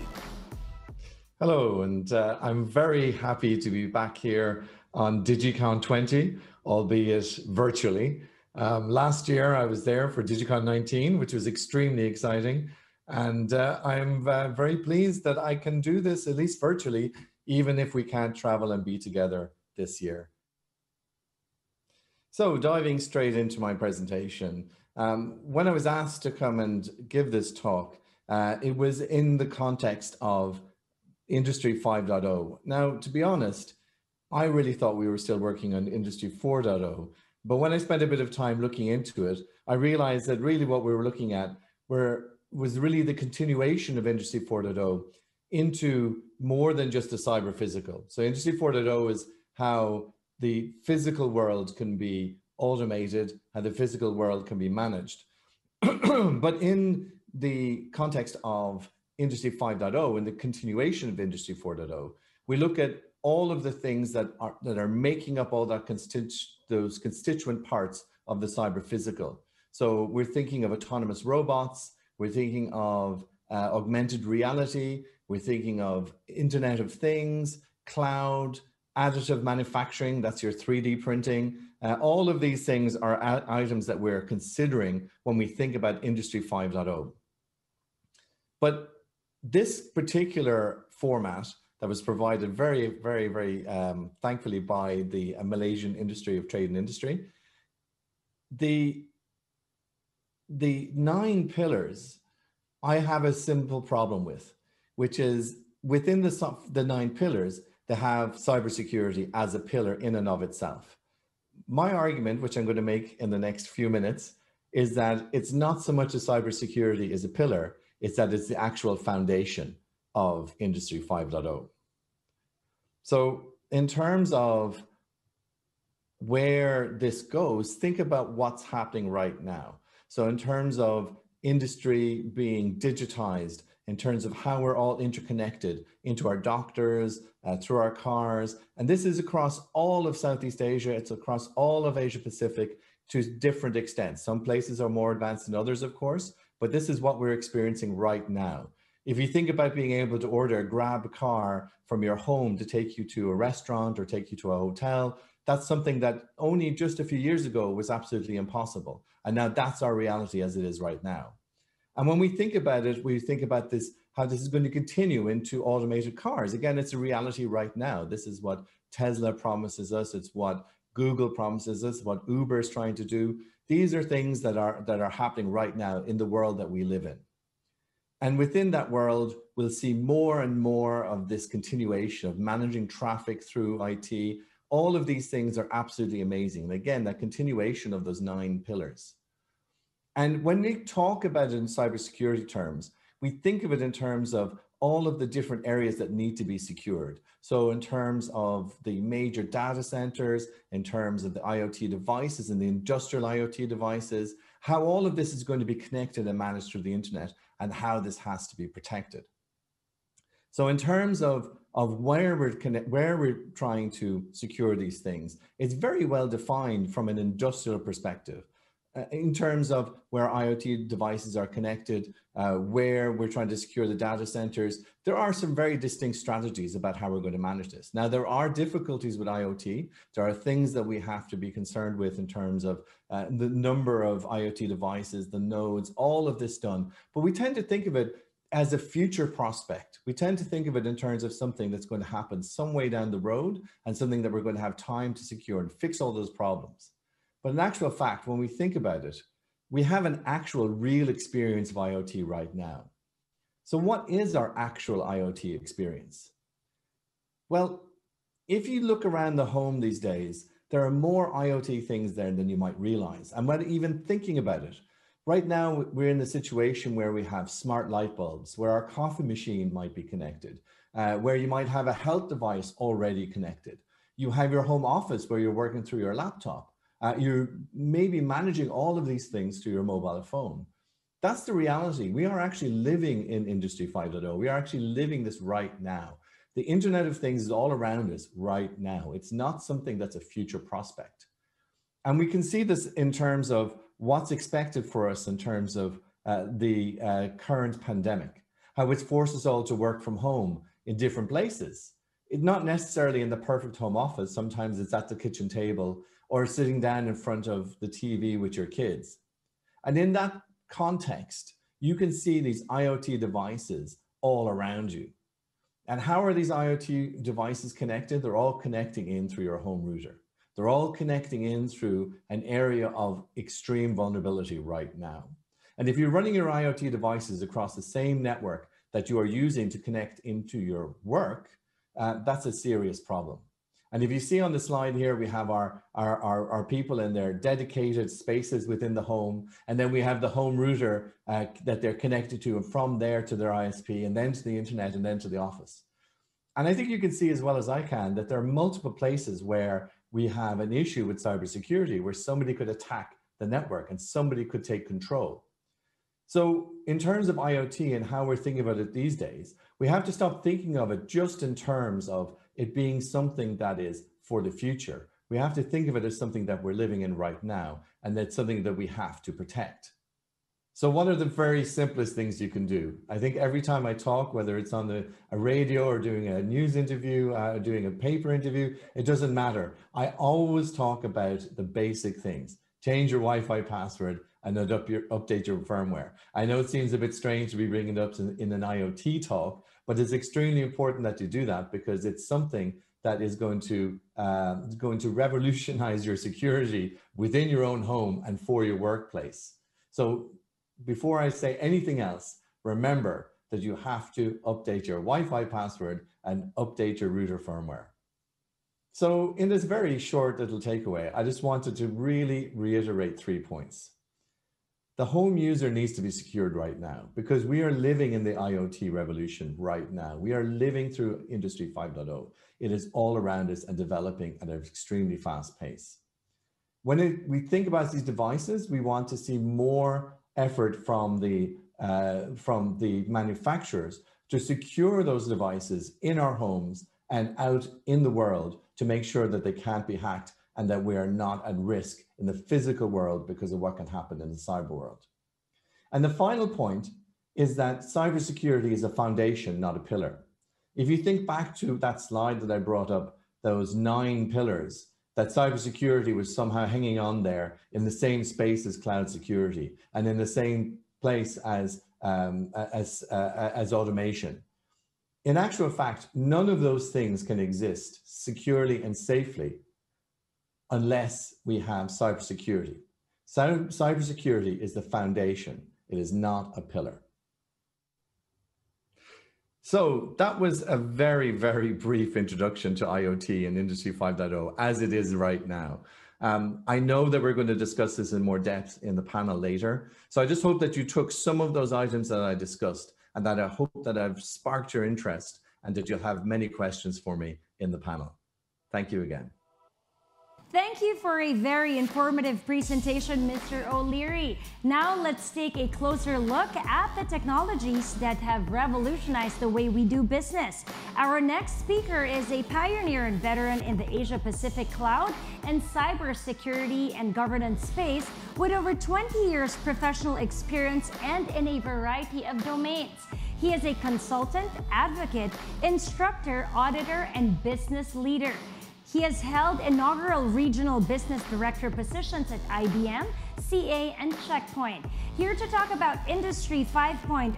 Hello, and I'm very happy to be back here on DigiCon 20, albeit virtually. Last year I was there for DigiCon 19, which was extremely exciting. And I'm very pleased that I can do this, at least virtually, even if we can't travel and be together this year. So diving straight into my presentation, when I was asked to come and give this talk, it was in the context of Industry 5.0. Now, to be honest, I really thought we were still working on Industry 4.0. But when I spent a bit of time looking into it, I realized that really what we were looking at was really the continuation of Industry 4.0 into more than just the cyber physical. So Industry 4.0 is how the physical world can be automated, how the physical world can be managed. But in the context of Industry 5.0 and the continuation of Industry 4.0, we look at all of the things that are making up all that those constituent parts of the cyber physical. So we're thinking of autonomous robots, we're thinking of augmented reality, we're thinking of Internet of Things, cloud, additive manufacturing, that's your 3D printing. All of these things are items that we're considering when we think about Industry 5.0. But this particular format that was provided very thankfully by the Malaysian Industry of Trade and Industry, the 9 pillars I have a simple problem with, which is within the 9 pillars, they have cybersecurity as a pillar in and of itself. My argument, which I'm going to make in the next few minutes, is that it's not so much as cybersecurity is a pillar, it's that it's the actual foundation of Industry 5.0. So in terms of where this goes, think about what's happening right now. So in terms of industry being digitized, in terms of how we're all interconnected into our doctors, through our cars, and this is across all of Southeast Asia, it's across all of Asia Pacific to different extents. Some places are more advanced than others, of course, but this is what we're experiencing right now. If you think about being able to grab a car from your home to take you to a restaurant or take you to a hotel, that's something that only just a few years ago was absolutely impossible. And now that's our reality as it is right now. And when we think about it, we think about this, how this is going to continue into automated cars. Again, it's a reality right now. This is what Tesla promises us. It's what Google promises us, what Uber is trying to do. These are things that are happening right now in the world that we live in. And within that world, we'll see more and more of this continuation of managing traffic through IT. All of these things are absolutely amazing. And again, that continuation of those 9 pillars. And when we talk about it in cybersecurity terms, we think of it in terms of all of the different areas that need to be secured. So in terms of the major data centers, in terms of the IoT devices and the industrial IoT devices, how all of this is going to be connected and managed through the internet, and how this has to be protected. So in terms of where we're trying to secure these things, it's very well defined from an industrial perspective. In terms of where IoT devices are connected, where we're trying to secure the data centers, there are some very distinct strategies about how we're going to manage this. Now, there are difficulties with IoT. There are things that we have to be concerned with in terms of the number of IoT devices, the nodes, all of this done. But we tend to think of it as a future prospect. We tend to think of it in terms of something that's going to happen some way down the road and something that we're going to have time to secure and fix all those problems. But in actual fact, when we think about it, we have an actual real experience of IoT right now. So what is our actual IoT experience? Well, if you look around the home these days, there are more IoT things there than you might realize. I'm not even thinking about it. Right now, we're in the situation where we have smart light bulbs, where our coffee machine might be connected. where you might have a health device already connected. You have your home office where you're working through your laptop. You're maybe managing all of these things through your mobile phone. That's the reality. We are actually living in Industry 5.0. We are actually living this right now. The Internet of Things is all around us right now. It's not something that's a future prospect. And we can see this in terms of what's expected for us in terms of the current pandemic, how it's forced us all to work from home in different places. It's not necessarily in the perfect home office. Sometimes it's at the kitchen table or sitting down in front of the TV with your kids. And in that context, you can see these IoT devices all around you. And how are these IoT devices connected? They're all connecting in through your home router. They're all connecting in through an area of extreme vulnerability right now. And if you're running your IoT devices across the same network that you are using to connect into your work, that's a serious problem. And if you see on the slide here, we have our people in their dedicated spaces within the home. And then we have the home router that they're connected to, and from there to their ISP, and then to the internet, and then to the office. And I think you can see as well as I can that there are multiple places where we have an issue with cybersecurity, where somebody could attack the network and somebody could take control. So in terms of IoT and how we're thinking about it these days, we have to stop thinking of it just in terms of it being something that is for the future. We have to think of it as something that we're living in right now, and that's something that we have to protect. So what are the very simplest things you can do? I think every time I talk, whether it's on a radio or doing a news interview, doing a paper interview, it doesn't matter. I always talk about the basic things. Change your Wi-Fi password and update your firmware. I know it seems a bit strange to be bringing it up in an IoT talk, but it's extremely important that you do that, because it's something that is going to revolutionize your security within your own home and for your workplace. So before I say anything else, remember that you have to update your Wi-Fi password and update your router firmware. So in this very short little takeaway, I just wanted to really reiterate 3 points. The home user needs to be secured right now, because we are living in the IoT revolution right now. We are living through Industry 5.0. It is all around us and developing at an extremely fast pace. When we think about these devices, we want to see more effort from the manufacturers to secure those devices in our homes and out in the world to make sure that they can't be hacked and that we are not at risk in the physical world because of what can happen in the cyber world. And the final point is that cybersecurity is a foundation, not a pillar. If you think back to that slide that I brought up, those 9 pillars, that cybersecurity was somehow hanging on there in the same space as cloud security and in the same place as automation. In actual fact, none of those things can exist securely and safely unless we have cybersecurity. Cybersecurity is the foundation. It is not a pillar. So that was a very, very brief introduction to IoT and Industry 5.0 as it is right now. I know that we're going to discuss this in more depth in the panel later. So I just hope that you took some of those items that I discussed, and that I hope that I've sparked your interest and that you'll have many questions for me in the panel. Thank you again. Thank you for a very informative presentation, Mr. O'Leary. Now let's take a closer look at the technologies that have revolutionized the way we do business. Our next speaker is a pioneer and veteran in the Asia-Pacific cloud and cybersecurity and governance space with over 20 years professional experience and in a variety of domains. He is a consultant, advocate, instructor, auditor, and business leader. He has held inaugural regional business director positions at IBM, CA, and Checkpoint. Here to talk about Industry 5.0,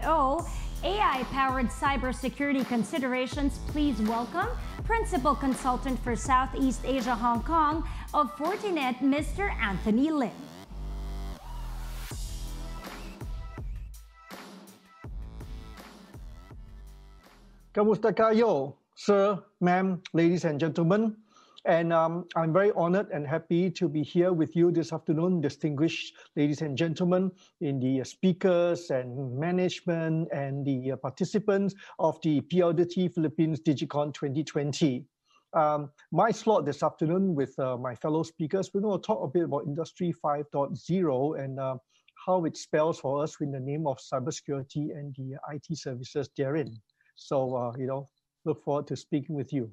AI-powered cybersecurity considerations, please welcome Principal Consultant for Southeast Asia Hong Kong of Fortinet, Mr. Anthony Lim. Kamusta kayo, sir, ma'am, ladies and gentlemen? And I'm very honored and happy to be here with you this afternoon, distinguished ladies and gentlemen, in the speakers and management and the participants of the PLDT Philippines DigiCon 2020. My slot this afternoon with my fellow speakers, we're going to talk a bit about Industry 5.0 and how it spells for us in the name of cybersecurity and the IT services therein. So, look forward to speaking with you.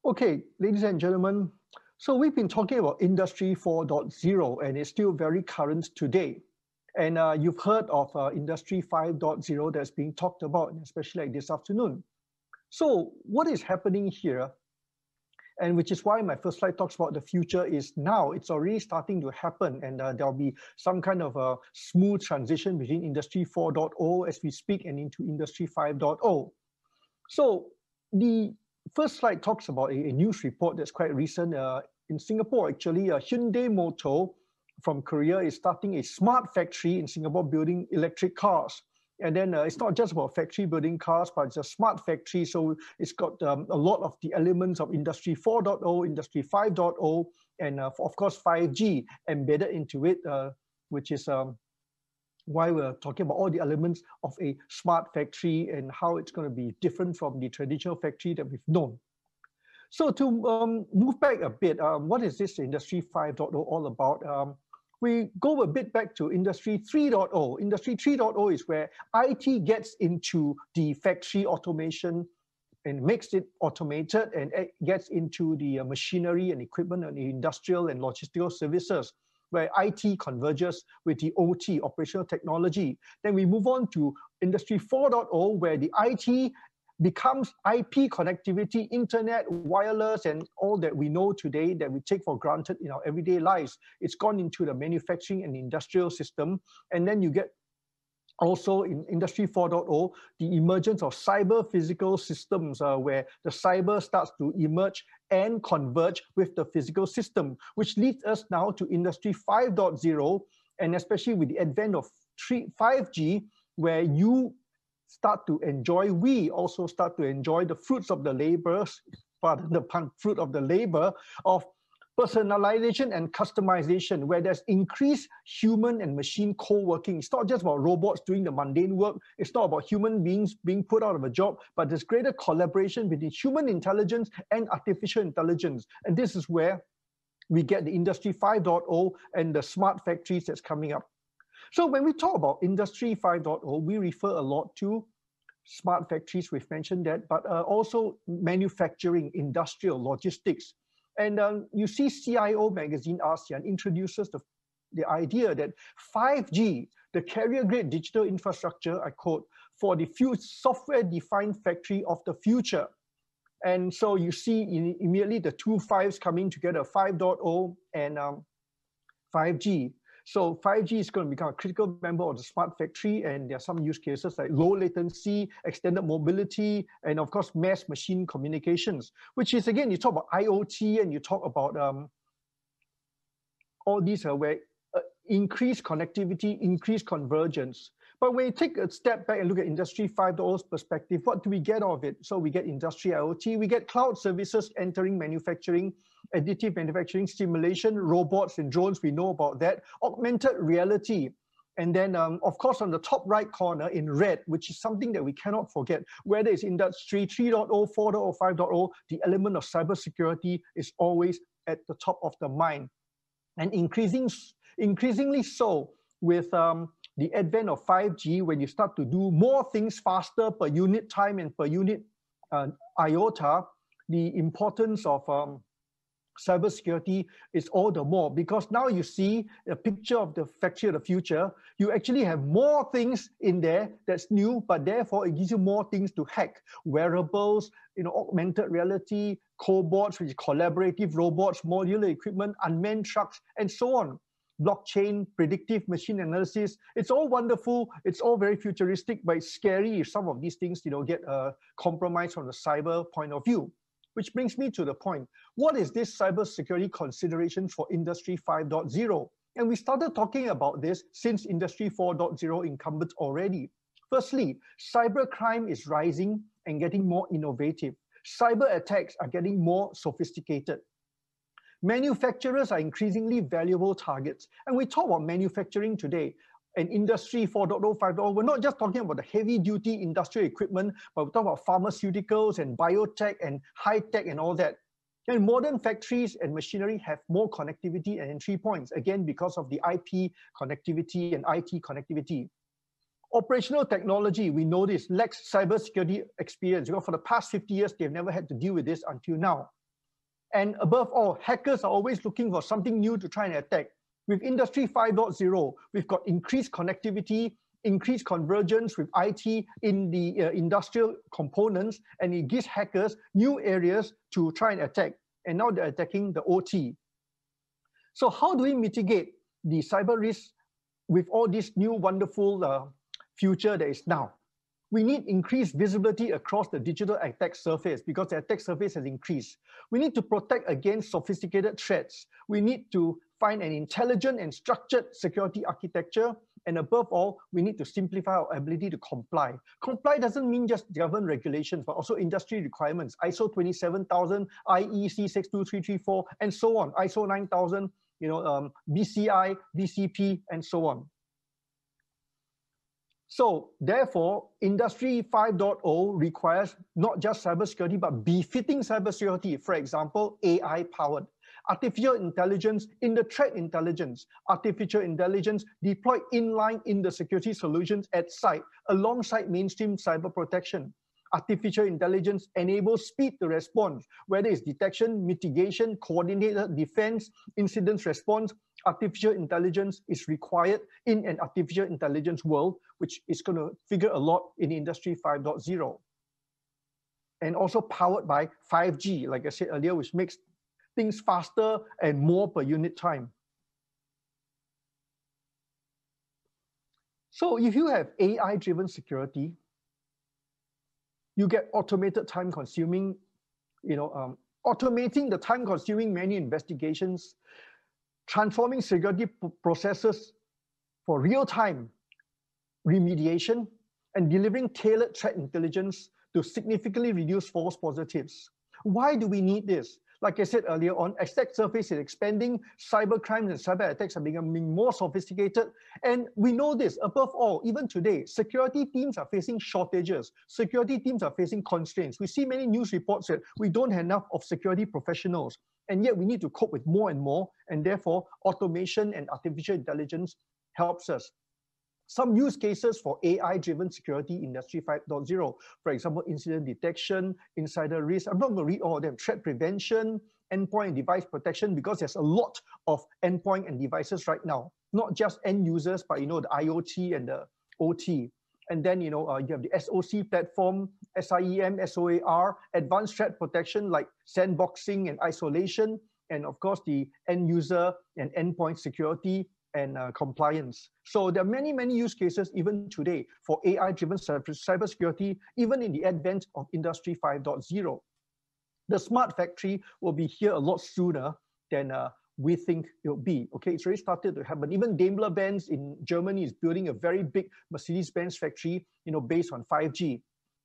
Okay, ladies and gentlemen, so we've been talking about Industry 4.0 and it's still very current today. And you've heard of Industry 5.0 that's being talked about, especially like this afternoon. So what is happening here, and which is why my first slide talks about the future is now, it's already starting to happen, and there'll be some kind of a smooth transition between Industry 4.0 as we speak and into Industry 5.0. So the first slide talks about a news report that's quite recent. In Singapore, actually, Hyundai Motor from Korea is starting a smart factory in Singapore building electric cars. And then it's not just about factory building cars, but it's a smart factory. So it's got a lot of the elements of Industry 4.0, Industry 5.0, and of course 5G embedded into it, which is why we're talking about all the elements of a smart factory and how it's going to be different from the traditional factory that we've known. So to move back a bit, what is this Industry 5.0 all about? We go a bit back to Industry 3.0. Industry 3.0 is where IT gets into the factory automation and makes it automated, and it gets into the machinery and equipment and the industrial and logistical services, where IT converges with the OT, operational technology. Then we move on to Industry 4.0, where the IT becomes IP connectivity, internet, wireless, and all that we know today that we take for granted in our everyday lives. It's gone into the manufacturing and industrial system. And then you get also in Industry 4.0, the emergence of cyber physical systems, where the cyber starts to emerge and converge with the physical system, which leads us now to Industry 5.0, and especially with the advent of 5G, where we also start to enjoy the fruits of the labors, pardon the pun, fruit of the labor of personalization and customization, where there's increased human and machine co-working. It's not just about robots doing the mundane work. It's not about human beings being put out of a job, but there's greater collaboration between human intelligence and artificial intelligence. And this is where we get the Industry 5.0 and the smart factories that's coming up. So when we talk about Industry 5.0, we refer a lot to smart factories, we've mentioned that, but also manufacturing, industrial, logistics. And you see CIO magazine ASEAN introduces the idea that 5G, the carrier-grade digital infrastructure, I quote, for the software-defined factory of the future. And so you see immediately the two fives coming together, 5.0 and 5G. So 5G is going to become a critical member of the smart factory, and there are some use cases like low latency, extended mobility, and of course mass machine communications, which is, again, you talk about IoT and you talk about all these where increased connectivity, increased convergence. But when you take a step back and look at Industry 5.0's perspective, what do we get out of it? So we get industrial IoT, we get cloud services entering manufacturing, additive manufacturing, simulation, robots and drones, we know about that, augmented reality. And then, of course, on the top right corner in red, which is something that we cannot forget, whether it's Industry 3.0, 4.0, 5.0, the element of cybersecurity is always at the top of the mind. And increasingly so with the advent of 5G, when you start to do more things faster per unit time and per unit iota, the importance of cybersecurity is all the more, because now you see a picture of the factory of the future. You actually have more things in there that's new, but therefore it gives you more things to hack. Wearables, augmented reality, cobots, which is collaborative robots, modular equipment, unmanned trucks, and so on. Blockchain, predictive machine analysis. It's all wonderful. It's all very futuristic, but it's scary if some of these things, get compromised from the cyber point of view. Which brings me to the point. What is this cybersecurity consideration for Industry 5.0? And we started talking about this since Industry 4.0 incumbent already. Firstly, cybercrime is rising and getting more innovative. cyber attacks are getting more sophisticated. Manufacturers are increasingly valuable targets. And we talk about manufacturing today and Industry 4.0, 5.0. We're not just talking about the heavy-duty industrial equipment, but we talk about pharmaceuticals and biotech and high-tech and all that. And modern factories and machinery have more connectivity and entry points, again, because of the IP connectivity and IT connectivity. Operational technology, we know this, lacks cybersecurity experience. For the past 50 years, they've never had to deal with this until now. And above all, hackers are always looking for something new to try and attack. With Industry 5.0, we've got increased connectivity, increased convergence with IT in the industrial components, and it gives hackers new areas to try and attack. And now they're attacking the OT. So how do we mitigate the cyber risk with all this new wonderful future that is now? We need increased visibility across the digital attack surface because the attack surface has increased. We need to protect against sophisticated threats. We need to find an intelligent and structured security architecture. And above all, we need to simplify our ability to comply. Comply doesn't mean just government regulations, but also industry requirements, ISO 27000, IEC 62334, and so on, ISO 9000, BCI, BCP, and so on. So therefore, Industry 5.0 requires not just cybersecurity, but befitting cybersecurity. For example, AI-powered. Artificial intelligence in the threat intelligence. Artificial intelligence deployed inline in the security solutions at site, alongside mainstream cyber protection. Artificial intelligence enables speed to response, whether it's detection, mitigation, coordinated defense, incident response. Artificial intelligence is required in an artificial intelligence world, which is going to figure a lot in Industry 5.0. And also powered by 5G, like I said earlier, which makes things faster and more per unit time. So if you have AI-driven security, you get automated time-consuming, automating the time-consuming manual investigations, transforming security processes for real-time remediation, and delivering tailored threat intelligence to significantly reduce false positives. Why do we need this? Like I said earlier on, attack surface is expanding, cyber crimes and cyber attacks are becoming more sophisticated, and we know this, above all, even today, security teams are facing shortages, security teams are facing constraints. We see many news reports that we don't have enough of security professionals, and yet we need to cope with more and more, and therefore automation and artificial intelligence helps us. Some use cases for AI-driven security Industry 5.0, for example, incident detection, insider risk. I'm not going to read all of them. Threat prevention, endpoint and device protection, because there's a lot of endpoint and devices right now. Not just end users, but the IoT and the OT. And then you have the SOC platform, SIEM, SOAR, advanced threat protection like sandboxing and isolation, and of course the end user and endpoint security and compliance. So there are many, many use cases even today for AI-driven cybersecurity, even in the advent of Industry 5.0. The smart factory will be here a lot sooner than we think it will be. Okay, it's already started to happen. Even Daimler-Benz in Germany is building a very big Mercedes-Benz factory, based on 5G.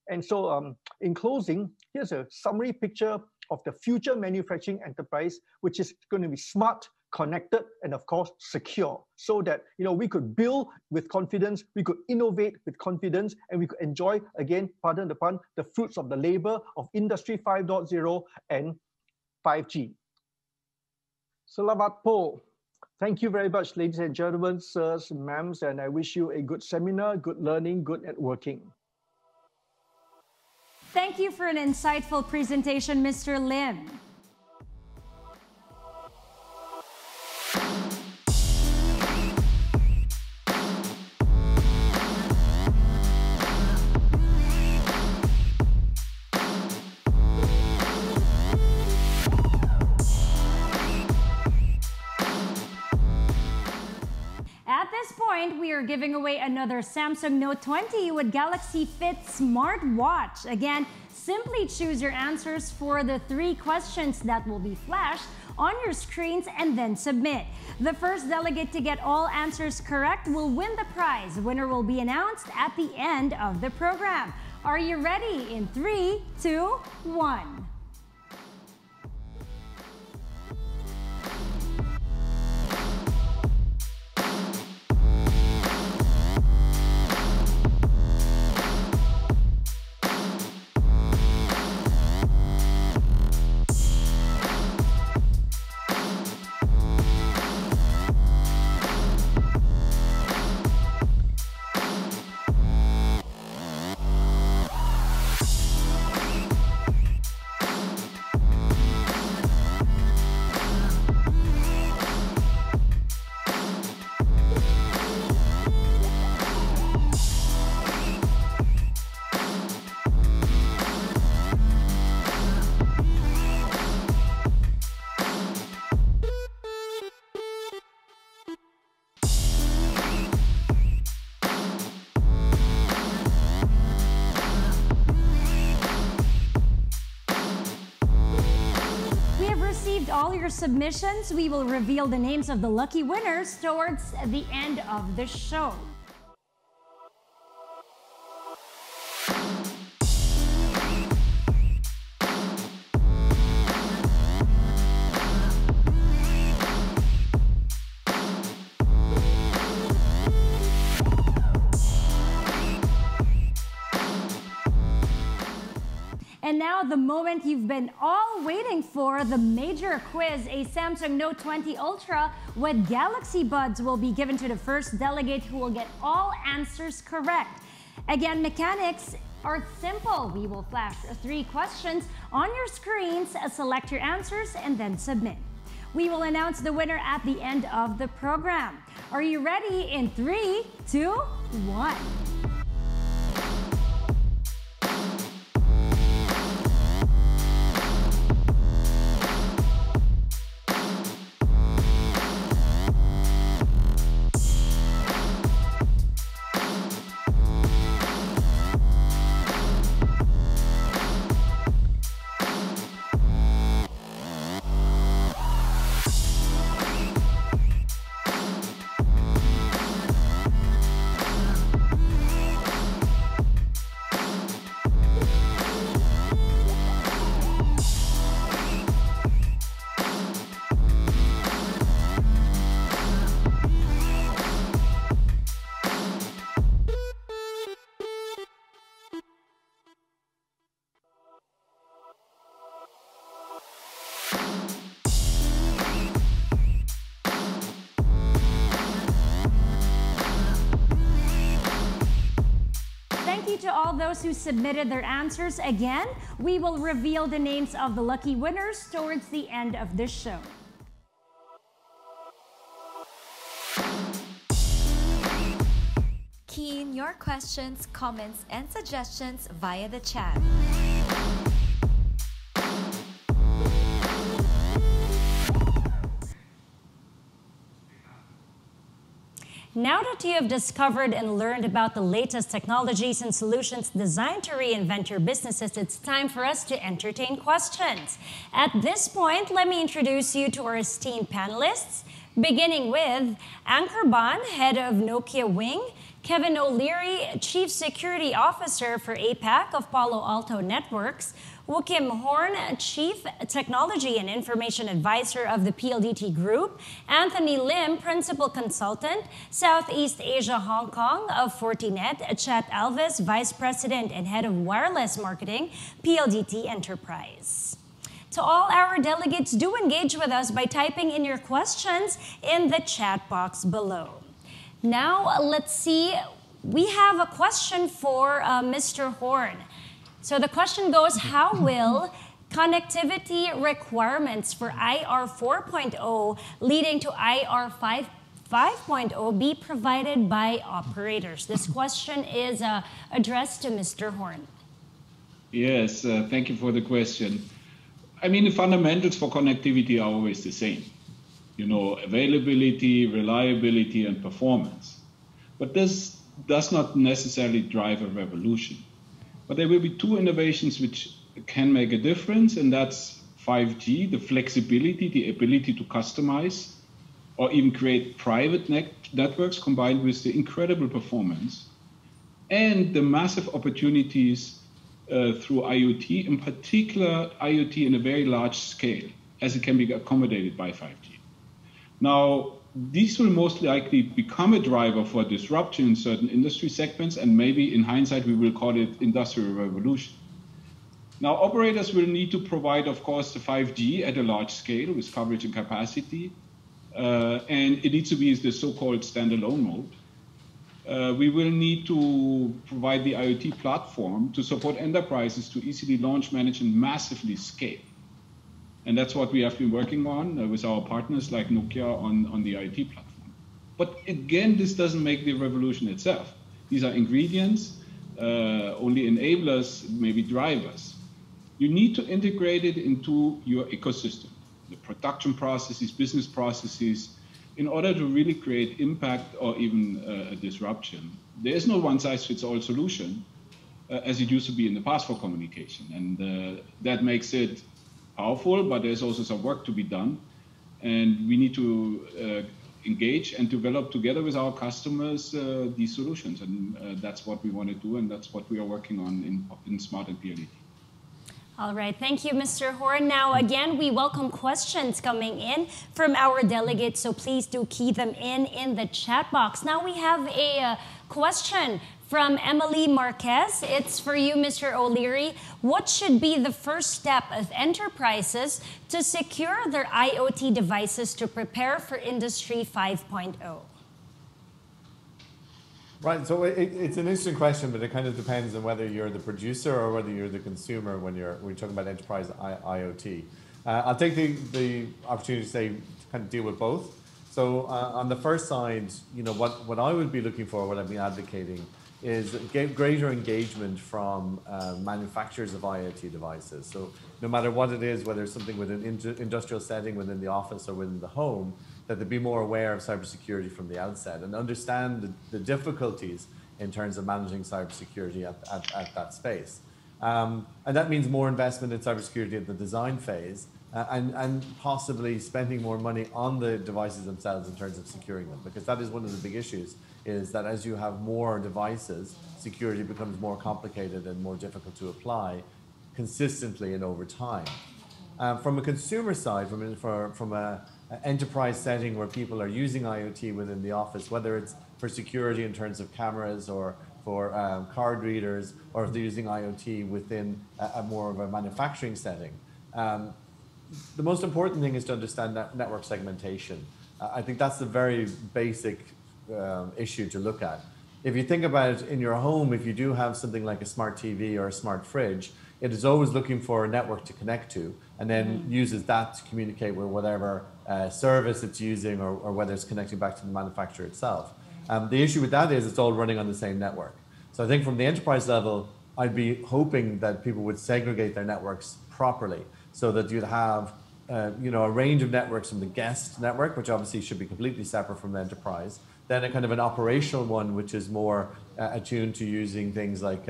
And so in closing, here's a summary picture of the future manufacturing enterprise, which is going to be smart, connected, and of course secure, so that we could build with confidence, we could innovate with confidence, and we could enjoy, again, pardon the pun, the fruits of the labor of Industry 5.0 and 5G. Salamat po. Thank you very much, ladies and gentlemen, sirs, ma'ams, and I wish you a good seminar, good learning, good networking. Thank you for an insightful presentation, Mr. Lim. We are giving away another Samsung Note 20 with Galaxy Fit smartwatch. Again, simply choose your answers for the 3 questions that will be flashed on your screens and then submit. The first delegate to get all answers correct will win the prize. Winner will be announced at the end of the program. Are you ready? In 3, 2, 1. All your submissions. We will reveal the names of the lucky winners towards the end of the show. And now the moment you've been all waiting for, the major quiz. A Samsung Note 20 Ultra with Galaxy Buds will be given to the first delegate who will get all answers correct. Again, mechanics are simple. We will flash 3 questions on your screens, select your answers, and then submit. We will announce the winner at the end of the program. Are you ready? In 3, 2, 1. To all those who submitted their answers. Again, we will reveal the names of the lucky winners towards the end of this show. Key in your questions, comments, and suggestions via the chat. Now that you have discovered and learned about the latest technologies and solutions designed to reinvent your businesses, it's time for us to entertain questions. At this point, let me introduce you to our esteemed panelists, beginning with Ankur Ban, head of Nokia Wing, Kevin O'Leary, Chief Security Officer for APAC of Palo Alto Networks, Woo-Kim Horn, Chief Technology and Information Advisor of the PLDT Group, Anthony Lim, Principal Consultant, Southeast Asia Hong Kong of Fortinet, Chat Alves, Vice President and Head of Wireless Marketing, PLDT Enterprise. To all our delegates, do engage with us by typing in your questions in the chat box below. Now, let's see. We have a question for Mr. Horn. So the question goes, how will connectivity requirements for IR 4.0 leading to IR 5.0 be provided by operators? This question is addressed to Mr. Horn. Yes, thank you for the question. I mean, the fundamentals for connectivity are always the same. You know, availability, reliability, and performance. But this does not necessarily drive a revolution. But there will be 2 innovations which can make a difference, and that's 5G, the flexibility, the ability to customize, or even create private networks combined with the incredible performance. and the massive opportunities through IoT, in particular IoT in a very large scale, as it can be accommodated by 5G. Now, these will most likely become a driver for disruption in certain industry segments, and maybe in hindsight, we will call it industrial revolution. Now, operators will need to provide, of course, the 5G at a large scale with coverage and capacity, and it needs to be the so-called standalone mode. We will need to provide the IoT platform to support enterprises to easily launch, manage, and massively scale. And that's what we have been working on with our partners like Nokia on the IoT platform. But again, this doesn't make the revolution itself. These are ingredients, only enablers, maybe drivers. You need to integrate it into your ecosystem, the production processes, business processes, in order to really create impact or even a disruption. There is no one-size-fits-all solution, as it used to be in the past for communication. And that makes it powerful, but there's also some work to be done. And we need to engage and develop together with our customers these solutions. And that's what we want to do, and that's what we are working on in Smart and PLDT. All right, thank you, Mr. Horn. Now, again, we welcome questions coming in from our delegates, so please do key them in the chat box. Now, we have a question from Emily Marquez. It's for you, Mr. O'Leary. What should be the first step of enterprises to secure their IoT devices to prepare for Industry 5.0? Right, so it's an interesting question, but it kind of depends on whether you're the producer or whether you're the consumer when you're talking about enterprise IoT. I'll take the opportunity to say, to kind of deal with both. So on the first side, you know, what I would be looking for, what I've been advocating, is greater engagement from manufacturers of IoT devices. So no matter what it is, whether it's something within industrial setting, within the office or within the home, that they be more aware of cybersecurity from the outset and understand the difficulties in terms of managing cybersecurity at that space. And that means more investment in cybersecurity at the design phase and possibly spending more money on the devices themselves in terms of securing them, because that is one of the big issues, is that as you have more devices, security becomes more complicated and more difficult to apply consistently and over time. From a consumer side, from a enterprise setting where people are using IoT within the office, whether it's for security in terms of cameras or for card readers, or if they're using IoT within a more of a manufacturing setting. The most important thing is to understand that network segmentation. I think that's the very basic issue to look at. If you think about it in your home, if you do have something like a smart TV or a smart fridge, it is always looking for a network to connect to, and then uses that to communicate with whatever service it's using, or whether it's connecting back to the manufacturer itself. The issue with that is it's all running on the same network. So I think from the enterprise level, I'd be hoping that people would segregate their networks properly, so that you'd have a range of networks from the guest network, which obviously should be completely separate from the enterprise, then a kind of an operational one, which is more attuned to using things like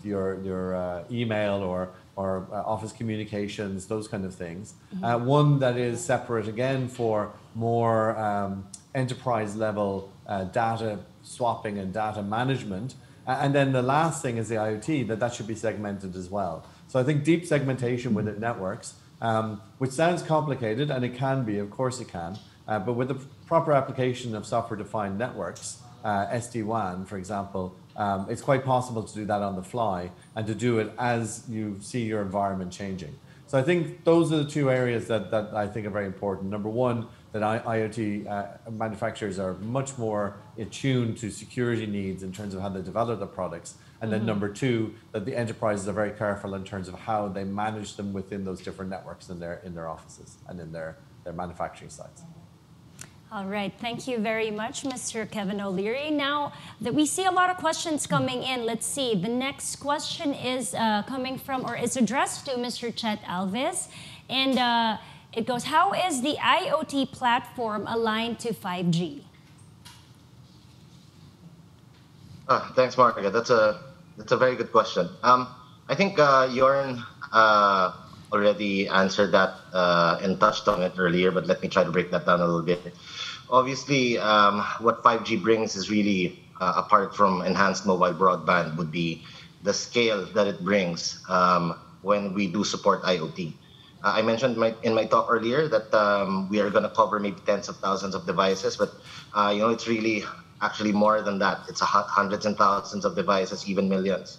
your email or office communications, those kind of things. One that is separate again for more enterprise level data swapping and data management. And then the last thing is the IoT, that should be segmented as well. So I think deep segmentation within networks, which sounds complicated, and it can be, of course it can, but with the proper application of software-defined networks, SD-WAN, for example, it's quite possible to do that on the fly and to do it as you see your environment changing. So I think those are the two areas that I think are very important. Number one, that IoT manufacturers are much more attuned to security needs in terms of how they develop their products. And then number two, that the enterprises are very careful in terms of how they manage them within those different networks in their offices and in their manufacturing sites. All right, thank you very much, Mr. Kevin O'Leary. Now that we see a lot of questions coming in, let's see. The next question is coming from, or is addressed to Mr. Chet Alves. And it goes, how is the IoT platform aligned to 5G? Thanks, Marga. That's a very good question. I think Jorn already answered that and touched on it earlier, but let me try to break that down a little bit. Obviously, what 5G brings is really apart from enhanced mobile broadband, would be the scale that it brings when we do support IoT. I mentioned in my talk earlier that we are going to cover maybe tens of thousands of devices, but it's really actually more than that. It's hundreds and thousands of devices, even millions,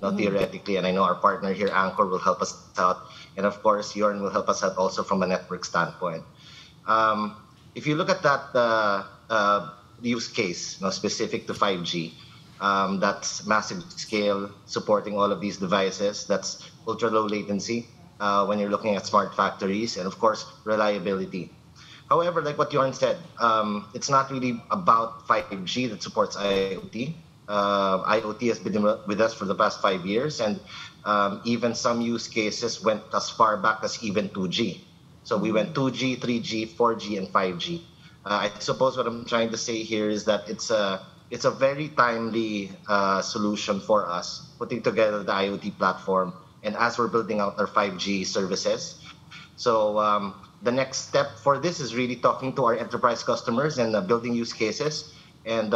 theoretically. And I know our partner here, Anchor, will help us out, and of course, Yorn will help us out also from a network standpoint. If you look at that use case, specific to 5G, that's massive scale, supporting all of these devices. That's ultra low latency when you're looking at smart factories, and of course, reliability. However, like what Yorn said, it's not really about 5G that supports IoT. IoT has been with us for the past 5 years, and even some use cases went as far back as even 2G. So we went 2G, 3G, 4G, and 5G. I suppose what I'm trying to say here is that it's a very timely solution for us, putting together the IoT platform, and as we're building out our 5G services. So the next step for this is really talking to our enterprise customers and building use cases, and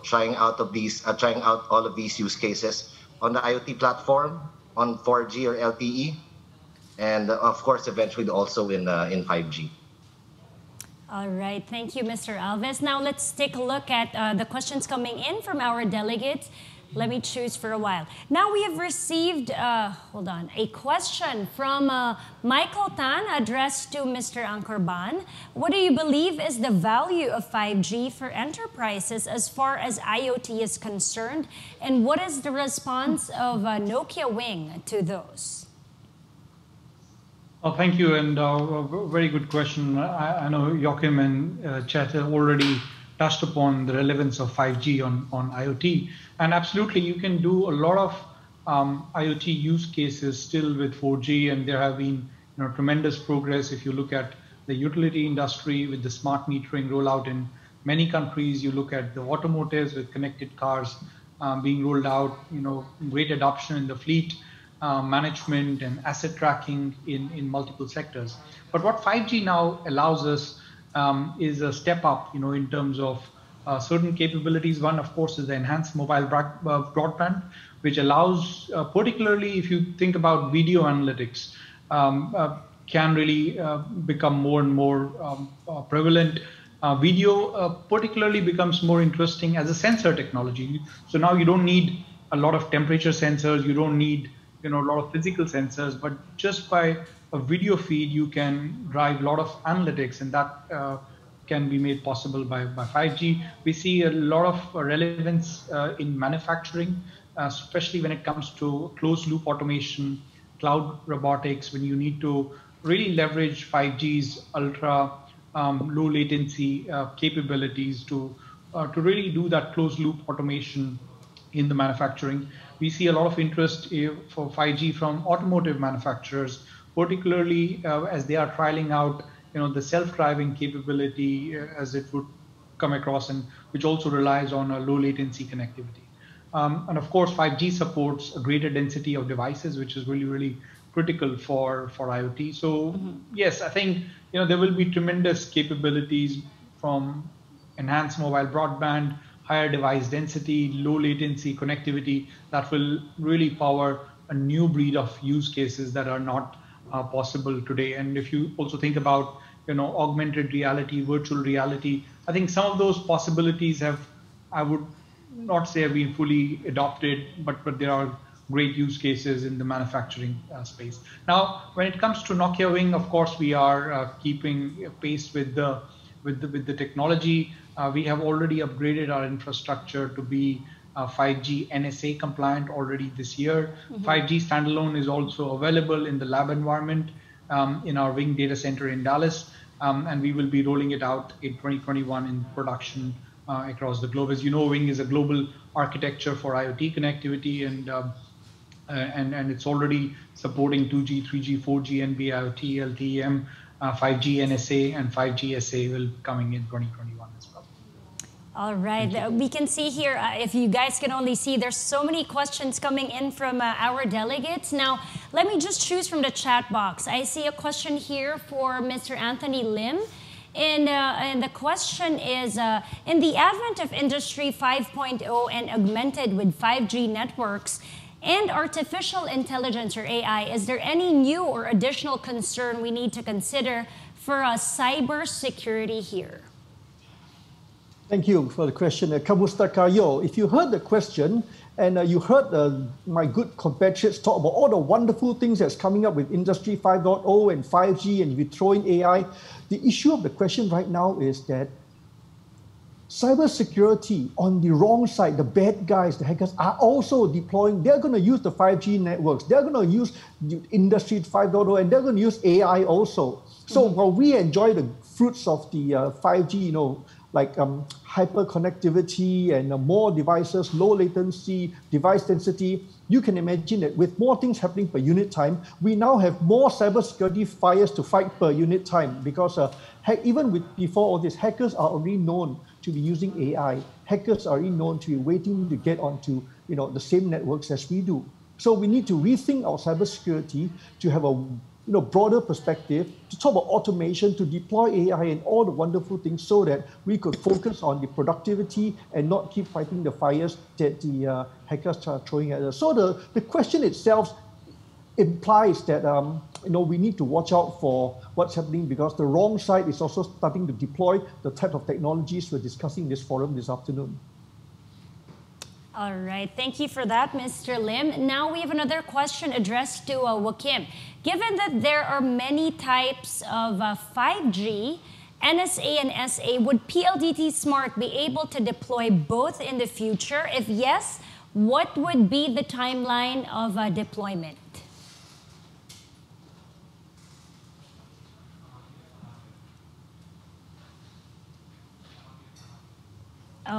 trying out all of these use cases on the IoT platform, on 4G or LTE, and of course, eventually also in 5G. All right, thank you, Mr. Alves. Now let's take a look at the questions coming in from our delegates. Let me choose for a while. Now we have received, a question from Michael Tan addressed to Mr. Angkorban. What do you believe is the value of 5G for enterprises as far as IoT is concerned? And what is the response of Nokia Wing to those? Oh, thank you, and a very good question. I know Joachim and Chet have already touched upon the relevance of 5G on IoT. And absolutely, you can do a lot of IoT use cases still with 4G, and there have been tremendous progress. If you look at the utility industry with the smart metering rollout in many countries, you look at the automotives with connected cars being rolled out, great adoption in the fleet management and asset tracking in multiple sectors. But what 5G now allows us is a step up, in terms of certain capabilities. One, of course, is the enhanced mobile broadband, which allows, particularly if you think about video analytics, can really become more and more prevalent. Video particularly becomes more interesting as a sensor technology. So now you don't need a lot of temperature sensors, you don't need a lot of physical sensors, but just by a video feed, you can drive a lot of analytics, and that can be made possible by 5G. We see a lot of relevance in manufacturing, especially when it comes to closed loop automation, cloud robotics, when you need to really leverage 5G's ultra low latency capabilities to really do that closed loop automation in the manufacturing. We see a lot of interest for 5G from automotive manufacturers, particularly as they are trialing out, the self-driving capability as it would come across, and which also relies on a low latency connectivity. And of course, 5G supports a greater density of devices, which is really, really critical for IoT. So yes, I think there will be tremendous capabilities from enhanced mobile broadband, higher device density, low latency connectivity that will really power a new breed of use cases that are not possible today. And if you also think about augmented reality, virtual reality, I think some of those possibilities I would not say have been fully adopted, but there are great use cases in the manufacturing space. Now, when it comes to Nokia Wing, of course, we are keeping pace with the technology. We have already upgraded our infrastructure to be 5G NSA compliant already this year. 5G standalone is also available in the lab environment in our Wing data center in Dallas, and we will be rolling it out in 2021 in production across the globe. As you know, Wing is a global architecture for IoT connectivity, and it's already supporting 2G, 3G, 4G, NB-IoT, LTE-M, 5G NSA, and 5G SA will coming in 2021 as well. All right, we can see here, if you guys can only see, there's so many questions coming in from our delegates. Now, let me just choose from the chat box. I see a question here for Mr. Anthony Lim. And the question is, in the advent of Industry 5.0 and augmented with 5G networks and artificial intelligence or AI, is there any new or additional concern we need to consider for cybersecurity here? Thank you for the question. Kamusta Kayo, if you heard the question and you heard my good compatriots talk about all the wonderful things that's coming up with Industry 5.0 and 5G, and if you throw in AI, the issue of the question right now is that cybersecurity on the wrong side, the bad guys, the hackers are also deploying, they're going to use the 5G networks, they're going to use Industry 5.0, and they're going to use AI also. So while we enjoy the fruits of the 5G, like hyper connectivity and more devices, low latency, device density, you can imagine that with more things happening per unit time, we now have more cybersecurity fires to fight per unit time, because even before all this, hackers are already known to be using AI. Hackers are already known to be waiting to get onto the same networks as we do. So we need to rethink our cybersecurity to have a broader perspective, to talk about automation, to deploy AI and all the wonderful things, so that we could focus on the productivity and not keep fighting the fires that the hackers are throwing at us. So the question itself implies that we need to watch out for what's happening, because the wrong side is also starting to deploy the type of technologies we're discussing in this forum this afternoon. All right, thank you for that, Mr. Lim. Now we have another question addressed to Joaquim. Given that there are many types of 5G, NSA and SA, would PLDT Smart be able to deploy both in the future? If yes, what would be the timeline of deployment?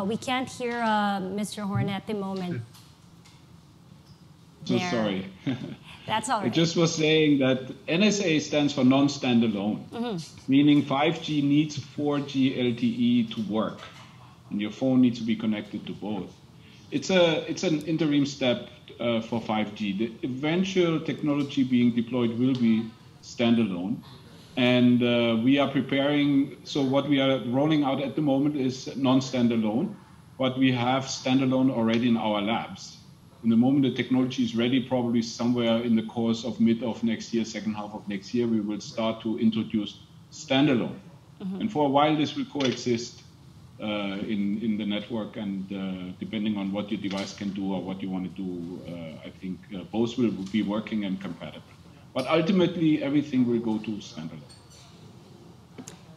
We can't hear Mr. Horn at the moment. So sorry. That's all right. I just was saying that NSA stands for non-standalone, meaning 5G needs 4G LTE to work, and your phone needs to be connected to both. It's an interim step for 5G. The eventual technology being deployed will be standalone. And we are preparing, so what we are rolling out at the moment is non-standalone, but we have standalone already in our labs. In the moment the technology is ready, probably somewhere in the course of mid of next year, second half of next year, we will start to introduce standalone. And for a while this will coexist in the network, and depending on what your device can do or what you want to do, I think both will be working and compatible. But ultimately, everything will go to standalone.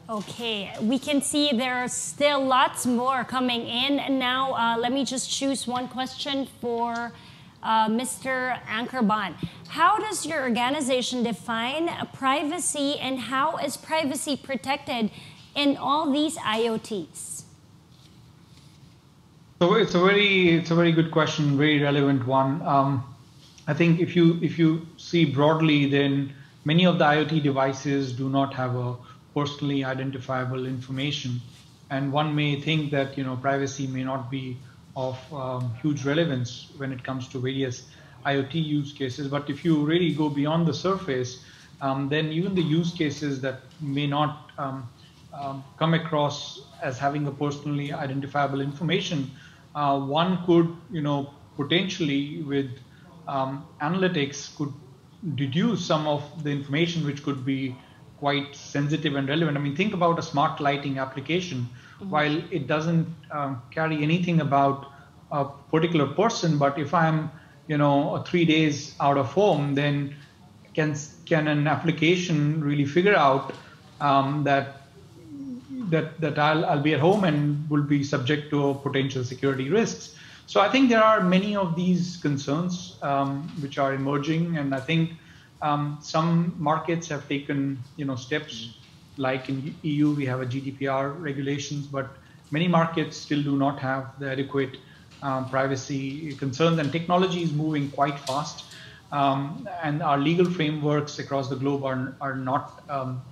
Okay, we can see there are still lots more coming in. And now, let me just choose one question for Mr. Anchorban. How does your organization define privacy, and how is privacy protected in all these IoTs? So it's a very good question, very relevant one. I think if you see broadly, then many of the IoT devices do not have a personally identifiable information, and one may think that privacy may not be of huge relevance when it comes to various IoT use cases. But if you really go beyond the surface, then even the use cases that may not come across as having a personally identifiable information, one could potentially with analytics could deduce some of the information which could be quite sensitive and relevant. I mean, think about a smart lighting application. While it doesn't carry anything about a particular person, but if I'm 3 days out of home, then can an application really figure out that I'll be at home and will be subject to potential security risks? So I think there are many of these concerns which are emerging, and I think some markets have taken steps, like in EU we have a GDPR regulations, but many markets still do not have the adequate privacy concerns, and technology is moving quite fast, and our legal frameworks across the globe are not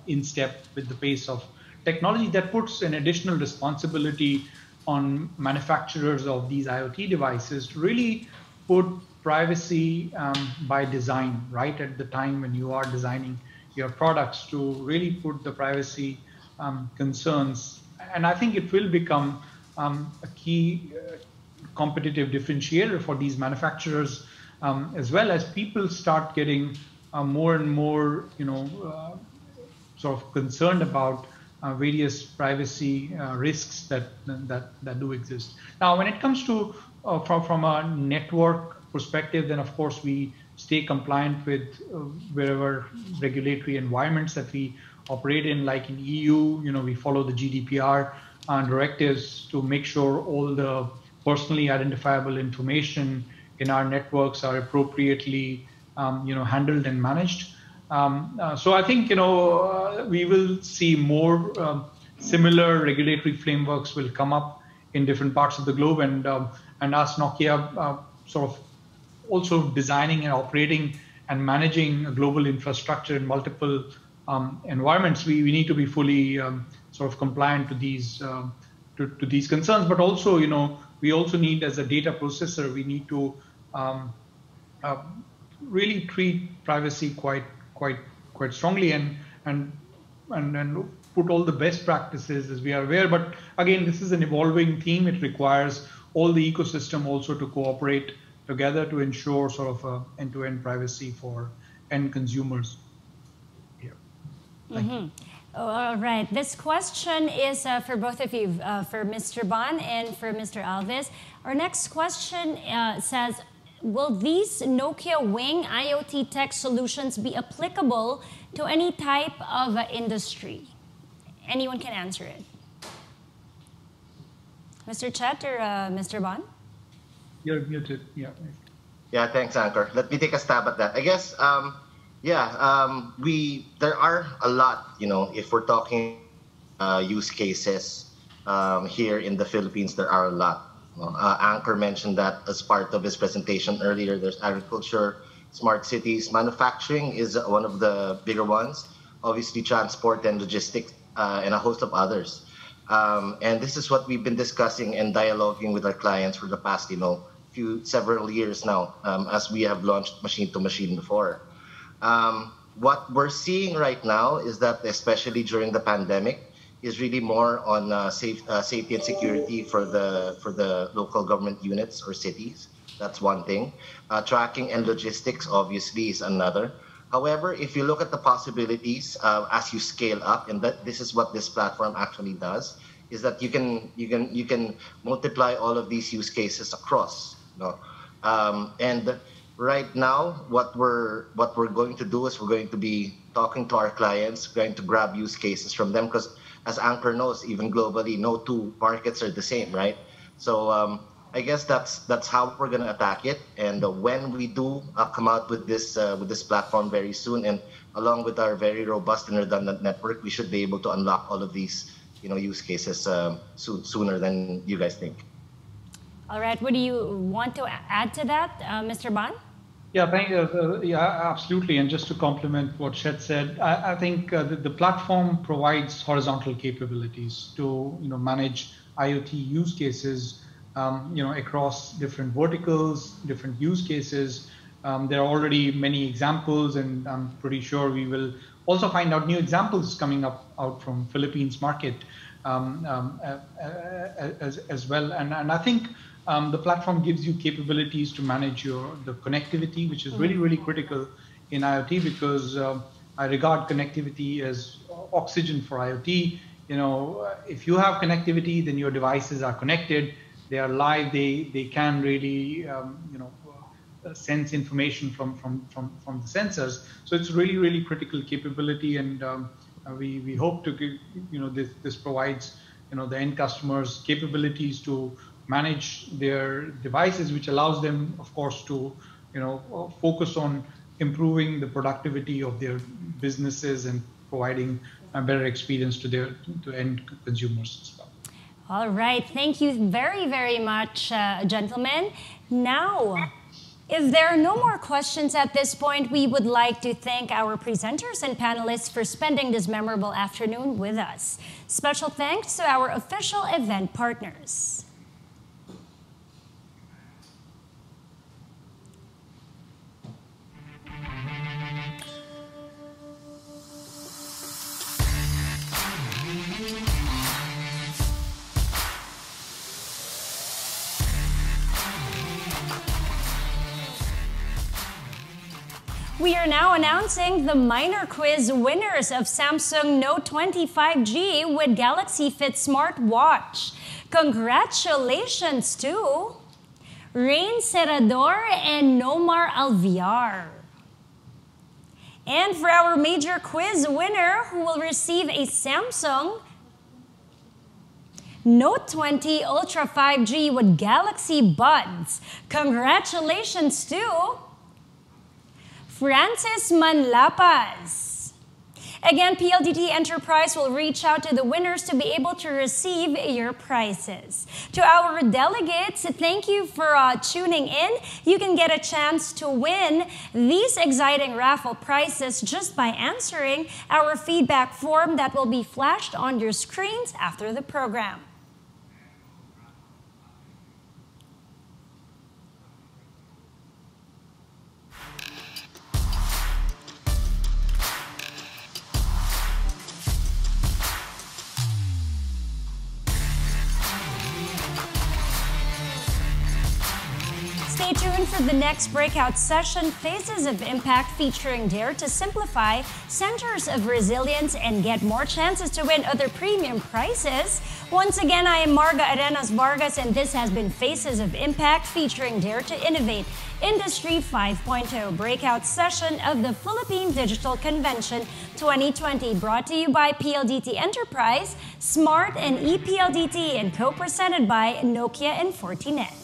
in step with the pace of technology. That puts an additional responsibility on manufacturers of these IoT devices to really put privacy by design right at the time when you are designing your products, to really put the privacy concerns. And I think it will become a key competitive differentiator for these manufacturers, as well as people start getting more and more, sort of concerned about various privacy risks that do exist. Now, when it comes to from a network perspective, then of course we stay compliant with wherever regulatory environments that we operate in, like in EU, we follow the GDPR directives to make sure all the personally identifiable information in our networks are appropriately, handled and managed. So I think, we will see more similar regulatory frameworks will come up in different parts of the globe, and us Nokia sort of also designing and operating and managing a global infrastructure in multiple environments. We need to be fully sort of compliant to these to these concerns, but also, we also need, as a data processor, we need to really treat privacy quite strongly and put all the best practices as we are aware. But again, this is an evolving theme. It requires all the ecosystem also to cooperate together to ensure sort of end-to-end privacy for end consumers. Here. Thank you. All right. This question is for both of you, for Mr. Ban and for Mr. Alves. Our next question says, will these Nokia Wing IoT tech solutions be applicable to any type of industry? Anyone can answer it. Mr. Chet or Mr. Ban? You're muted. Yeah. Yeah, thanks, Anchor. Let me take a stab at that. I guess, there are a lot, if we're talking use cases here in the Philippines, there are a lot. Anchor mentioned that as part of his presentation earlier. There's agriculture, smart cities, manufacturing is one of the bigger ones, obviously transport and logistics, and a host of others. And this is what we've been discussing and dialoguing with our clients for the past, several years now, as we have launched machine-to-machine before. What we're seeing right now is that, especially during the pandemic, is really more on safety and security for the local government units or cities. That's one thing. Tracking and logistics, obviously, is another. However, if you look at the possibilities as you scale up, and this is what this platform actually does, is that you can multiply all of these use cases across. And right now, what we're going to do is we're going to be talking to our clients, going to grab use cases from them, because as Anchor knows, even globally, no two markets are the same, right? So I guess that's how we're going to attack it. And when we do come out with this platform very soon, and along with our very robust and redundant network, we should be able to unlock all of these use cases sooner than you guys think. All right. What do you want to add to that, Mr. Ban? Yeah, thank you. Yeah, absolutely. And just to complement what Shet said, I think the platform provides horizontal capabilities to manage IoT use cases, across different verticals, different use cases. There are already many examples, and I'm pretty sure we will also find out new examples coming out from Philippines market as well. And I think the platform gives you capabilities to manage the connectivity, which is really, really critical in IoT, because I regard connectivity as oxygen for IoT. If you have connectivity, then your devices are connected, they are live, they can really sense information from the sensors. So it's really, really critical capability, and we hope to give, this provides the end customers capabilities to manage their devices, which allows them, of course, to focus on improving the productivity of their businesses and providing a better experience to end consumers as well. All right, thank you very, very much, gentlemen. Now, if there are no more questions at this point, we would like to thank our presenters and panelists for spending this memorable afternoon with us. Special thanks to our official event partners. We are now announcing the minor quiz winners of Samsung Note 20 5G with Galaxy Fit smartwatch. Congratulations to Rain Serrador and Nomar Alviar. And for our major quiz winner who will receive a Samsung Note 20 Ultra 5G with Galaxy Buds. Congratulations to Francis Manlapas. Again, PLDT Enterprise will reach out to the winners to be able to receive your prizes. To our delegates, thank you for tuning in. You can get a chance to win these exciting raffle prizes just by answering our feedback form that will be flashed on your screens after the program. Stay tuned for the next breakout session, Faces of Impact, featuring Dare to Simplify, Centers of Resilience, and get more chances to win other premium prizes. Once again, I am Marga Arenas Vargas, and this has been Faces of Impact, featuring Dare to Innovate, Industry 5.0 breakout session of the Philippine Digital Convention 2020, brought to you by PLDT Enterprise, Smart and ePLDT, and co-presented by Nokia and Fortinet.